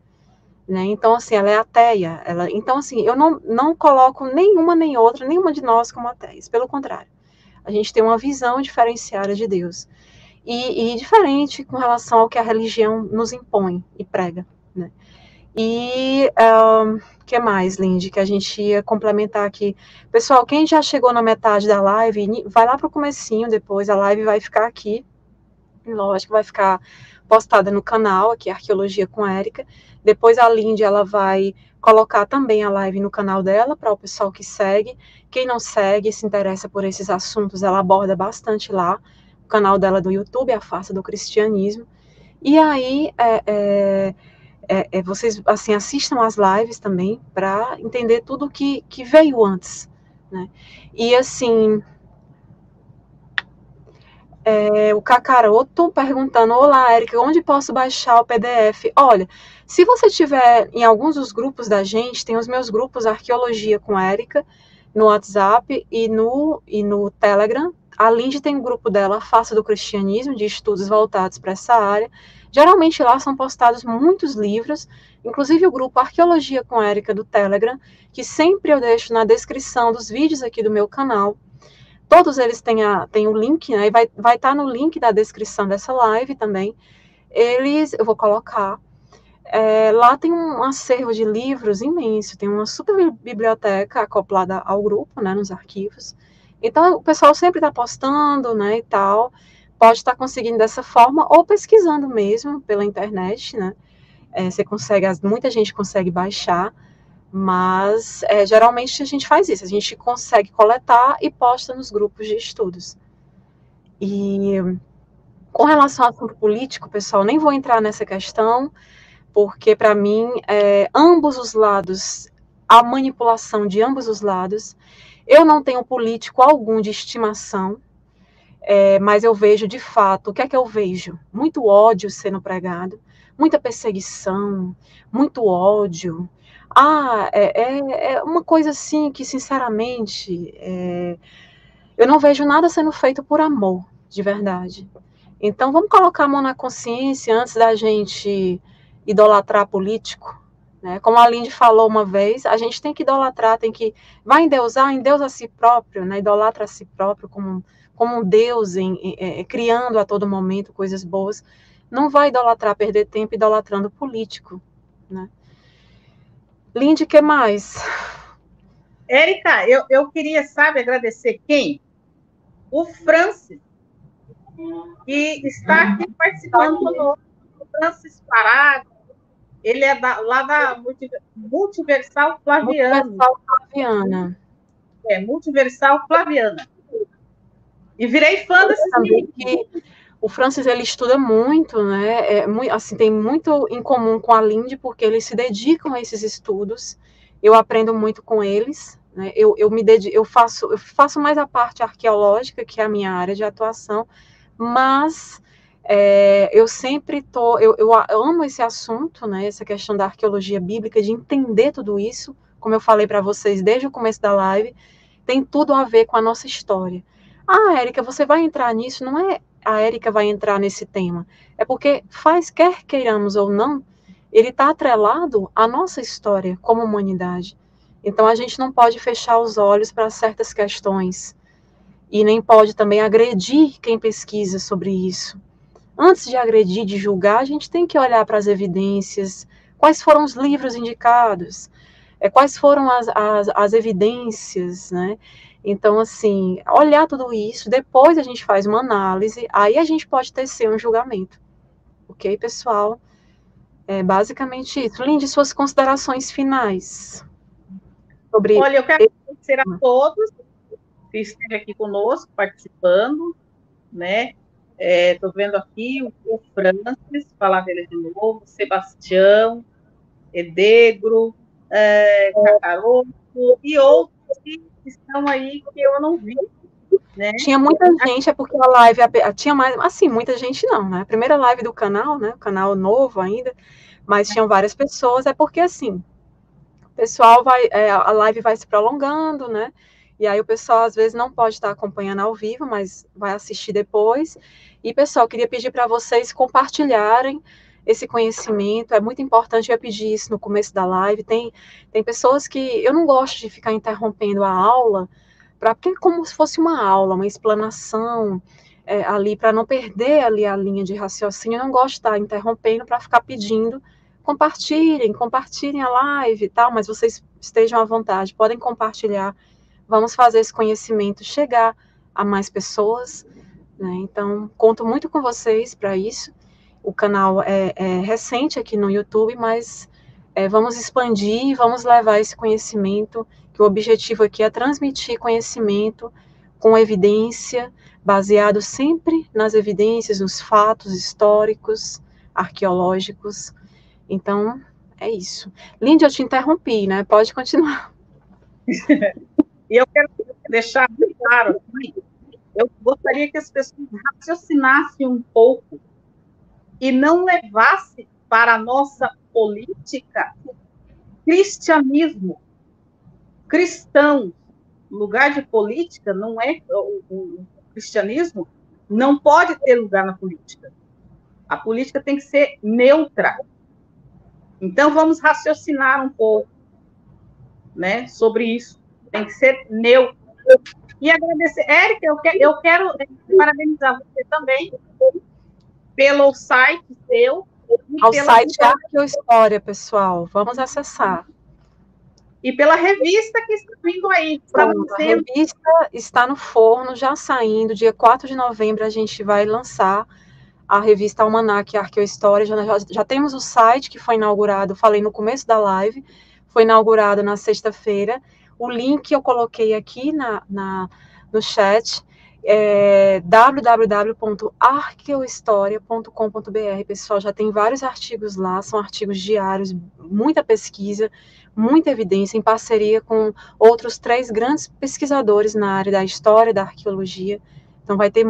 Né? Então, assim, ela é ateia. Então, assim, eu não coloco nenhuma de nós como ateias. Pelo contrário. A gente tem uma visão diferenciada de Deus. E diferente com relação ao que a religião nos impõe e prega. Né? E que mais, Lindy, que a gente ia complementar aqui? Pessoal, quem já chegou na metade da live, vai lá para o comecinho depois, a live vai ficar aqui. Lógico, vai ficar postada no canal, aqui, Arqueologia com Érica. Depois a Lindy, ela vai colocar também a live no canal dela, para o pessoal que segue. Quem não segue, se interessa por esses assuntos, ela aborda bastante lá. O canal dela do YouTube, A Face do Cristianismo. E aí, vocês assim, assistam as lives também, para entender tudo que veio antes. Né? E assim... o Cacaroto perguntando: olá, Érica, onde posso baixar o PDF? Olha, se você tiver em alguns dos grupos da gente, tem os meus grupos Arqueologia com Érica, no WhatsApp e no Telegram. A Lindy tem um grupo dela, A Face do Cristianismo, de estudos voltados para essa área. Geralmente lá são postados muitos livros, inclusive o grupo Arqueologia com Érica do Telegram, que sempre eu deixo na descrição dos vídeos aqui do meu canal. Todos eles têm o link, né? E vai estar no link da descrição dessa live também. Eu vou colocar. Lá tem um acervo de livros imenso, tem uma super biblioteca acoplada ao grupo, né? Nos arquivos. Então, o pessoal sempre está postando, né? E tal. Pode estar conseguindo dessa forma, ou pesquisando mesmo pela internet, né? Muita gente consegue baixar. Mas geralmente a gente faz isso, a gente consegue coletar e posta nos grupos de estudos. E com relação ao assunto político, pessoal, nem vou entrar nessa questão, porque para mim, ambos os lados, a manipulação de ambos os lados, eu não tenho político algum de estimação, mas eu vejo de fato, o que é que eu vejo? Muito ódio sendo pregado, muita perseguição, muito ódio. É uma coisa assim que, sinceramente, eu não vejo nada sendo feito por amor, de verdade. Então, vamos colocar a mão na consciência antes da gente idolatrar político, né? Como a Lindy falou uma vez, a gente tem que idolatrar, vai endeusar, endeusa a si próprio, né? Idolatra a si próprio como um Deus, criando a todo momento coisas boas. Não vai idolatrar, perder tempo idolatrando político, né? Lindy, o que mais? Érica, eu queria, sabe, agradecer quem? O Francis, que está aqui participando conosco. O Francis Parago, ele é lá da Multiversal Flaviana. Multiversal Flaviana. Multiversal Flaviana. E virei fã desse também que o Francis, ele estuda muito, né? Assim, tem muito em comum com a Lindy, porque eles se dedicam a esses estudos. Eu aprendo muito com eles, né? Eu faço mais a parte arqueológica, que é a minha área de atuação, mas eu sempre eu amo esse assunto, né? Essa questão da arqueologia bíblica, de entender tudo isso, como eu falei para vocês desde o começo da live, tem tudo a ver com a nossa história. Ah, Érica, você vai entrar nisso? Não é a Érica vai entrar nesse tema. É porque quer queiramos ou não, ele está atrelado à nossa história como humanidade. Então a gente não pode fechar os olhos para certas questões e nem pode também agredir quem pesquisa sobre isso. Antes de agredir, de julgar, a gente tem que olhar para as evidências, quais foram os livros indicados, quais foram as evidências, né? Então, assim, olhar tudo isso, depois a gente faz uma análise, aí a gente pode tecer um julgamento. Ok, pessoal? É basicamente isso. Lindy, suas considerações finais sobre... Olha, eu quero agradecer a todos que esteve aqui conosco, participando, né? Estou vendo aqui o Francis, falar dele de novo, Sebastião, Edegro, Cacaroto e outros que estão aí que eu não vi, né? Tinha muita gente, é porque a live tinha mais, assim, muita gente não, né? A primeira live do canal, né? O canal novo ainda, mas tinham várias pessoas, é porque assim, o pessoal a live vai se prolongando, né? E aí o pessoal às vezes não pode estar acompanhando ao vivo, mas vai assistir depois. E pessoal, queria pedir para vocês compartilharem esse conhecimento, é muito importante. Eu ia pedir isso no começo da live. Tem pessoas que eu não gosto de ficar interrompendo a aula, porque é como se fosse uma aula, uma explanação ali, para não perder ali a linha de raciocínio. Eu não gosto de estar interrompendo para ficar pedindo. Compartilhem a live e tal, mas vocês estejam à vontade, podem compartilhar. Vamos fazer esse conhecimento chegar a mais pessoas, né? Então, conto muito com vocês para isso. O canal é recente aqui no YouTube, mas vamos expandir, vamos levar esse conhecimento, que o objetivo aqui é transmitir conhecimento com evidência, baseado sempre nas evidências, nos fatos históricos, arqueológicos. Então, é isso. Lindy, eu te interrompi, né? Pode continuar. E eu quero deixar claro aqui, eu gostaria que as pessoas raciocinassem um pouco e não levassem para a nossa política cristianismo. Cristãos, lugar de política não é o cristianismo, não pode ter lugar na política. A política tem que ser neutra. Então, vamos raciocinar um pouco, né, sobre isso. Tem que ser neutro. E agradecer. Érica, eu quero parabenizar você também pelo site seu. Ao site Arqueohistória, pessoal. Vamos acessar. E pela revista que está vindo aí. Pronto, a revista está no forno, já saindo. Dia 4 de novembro a gente vai lançar a revista Almanac Arqueohistória. Já temos o site que foi inaugurado, falei no começo da live, foi inaugurado na sexta-feira. O link eu coloquei aqui no chat, www.arqueohistoria.com.br. Pessoal, já tem vários artigos lá, são artigos diários, muita pesquisa, muita evidência, em parceria com outros 3 grandes pesquisadores na área da história, da arqueologia. Então vai ter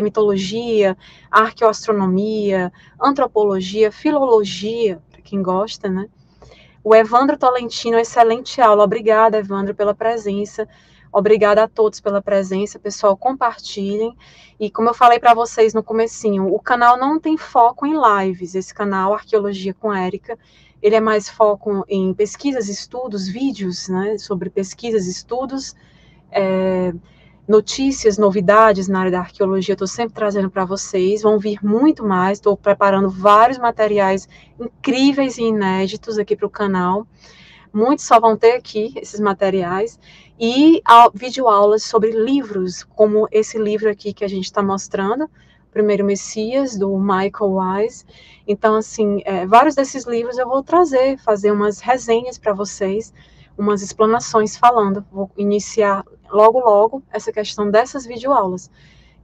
mitologia, arqueoastronomia, antropologia, filologia, para quem gosta, né? O Evandro Tolentino, excelente aula. Obrigada, Evandro, pela presença. Obrigada a todos pela presença. Pessoal, compartilhem. E como eu falei para vocês no comecinho, o canal não tem foco em lives. Esse canal, Arqueologia com Érica, ele é mais foco em pesquisas, estudos, vídeos, né, sobre pesquisas, estudos, notícias, novidades na área da arqueologia, estou sempre trazendo para vocês, vão vir muito mais, estou preparando vários materiais incríveis e inéditos aqui para o canal, muitos só vão ter aqui esses materiais, e videoaulas sobre livros, como esse livro aqui que a gente está mostrando, Primeiro Messias, do Michael Wise. Então, assim, vários desses livros eu vou trazer, fazer umas resenhas para vocês, umas explanações falando. Vou iniciar logo essa questão dessas videoaulas.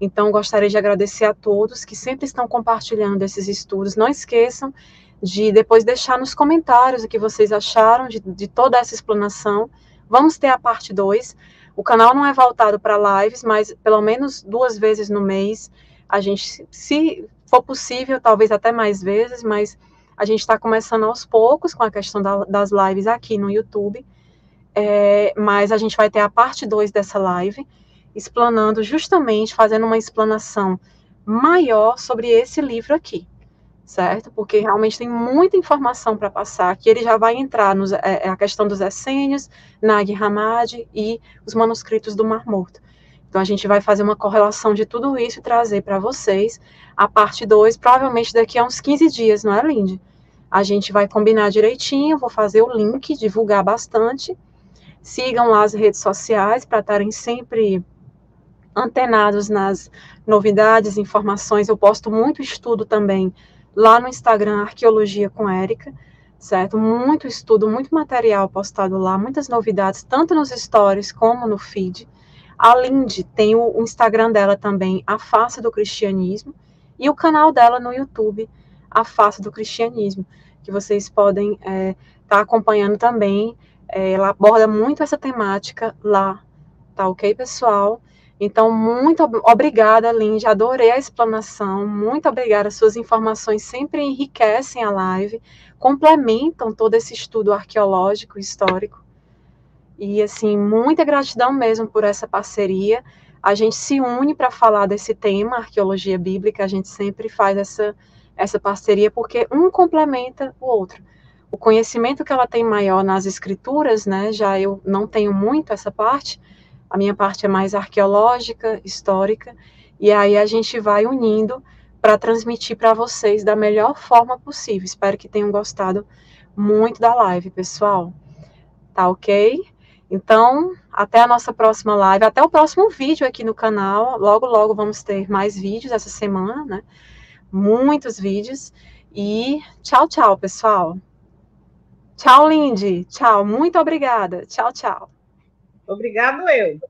Então, gostaria de agradecer a todos que sempre estão compartilhando esses estudos. Não esqueçam de depois deixar nos comentários o que vocês acharam de toda essa explanação. Vamos ter a parte 2. O canal não é voltado para lives, mas pelo menos 2 vezes no mês, a gente, se for possível, talvez até mais vezes, mas a gente está começando aos poucos com a questão das lives aqui no YouTube, mas a gente vai ter a parte 2 dessa live, explanando justamente, fazendo uma explanação maior sobre esse livro aqui, certo? Porque realmente tem muita informação para passar, que ele já vai entrar a questão dos essênios, Nag Hammadi e os manuscritos do Mar Morto. Então, a gente vai fazer uma correlação de tudo isso e trazer para vocês a parte 2, provavelmente daqui a uns 15 dias, não é, Lindy? A gente vai combinar direitinho, vou fazer o link, divulgar bastante. Sigam lá as redes sociais para estarem sempre antenados nas novidades, informações. Eu posto muito estudo também lá no Instagram, Arqueologia com Érica, certo? Muito estudo, muito material postado lá, muitas novidades, tanto nos stories como no feed. A Lindy tem o Instagram dela também, A Face do Cristianismo, e o canal dela no YouTube, A Face do Cristianismo, que vocês podem estar acompanhando também. Ela aborda muito essa temática lá, tá ok, pessoal? Então, muito obrigada, Lindy, adorei a explanação, muito obrigada, suas informações sempre enriquecem a live, complementam todo esse estudo arqueológico, histórico. E, assim, muita gratidão mesmo por essa parceria. A gente se une para falar desse tema, arqueologia bíblica, a gente sempre faz essa parceria, porque um complementa o outro. O conhecimento que ela tem maior nas escrituras, né, já eu não tenho muito essa parte, a minha parte é mais arqueológica, histórica, e aí a gente vai unindo para transmitir para vocês da melhor forma possível. Espero que tenham gostado muito da live, pessoal. Tá ok? Então, até a nossa próxima live, até o próximo vídeo aqui no canal. Logo vamos ter mais vídeos essa semana, né? Muitos vídeos. E tchau, pessoal. Tchau, Lindy. Tchau, muito obrigada. Tchau. Obrigado, eu.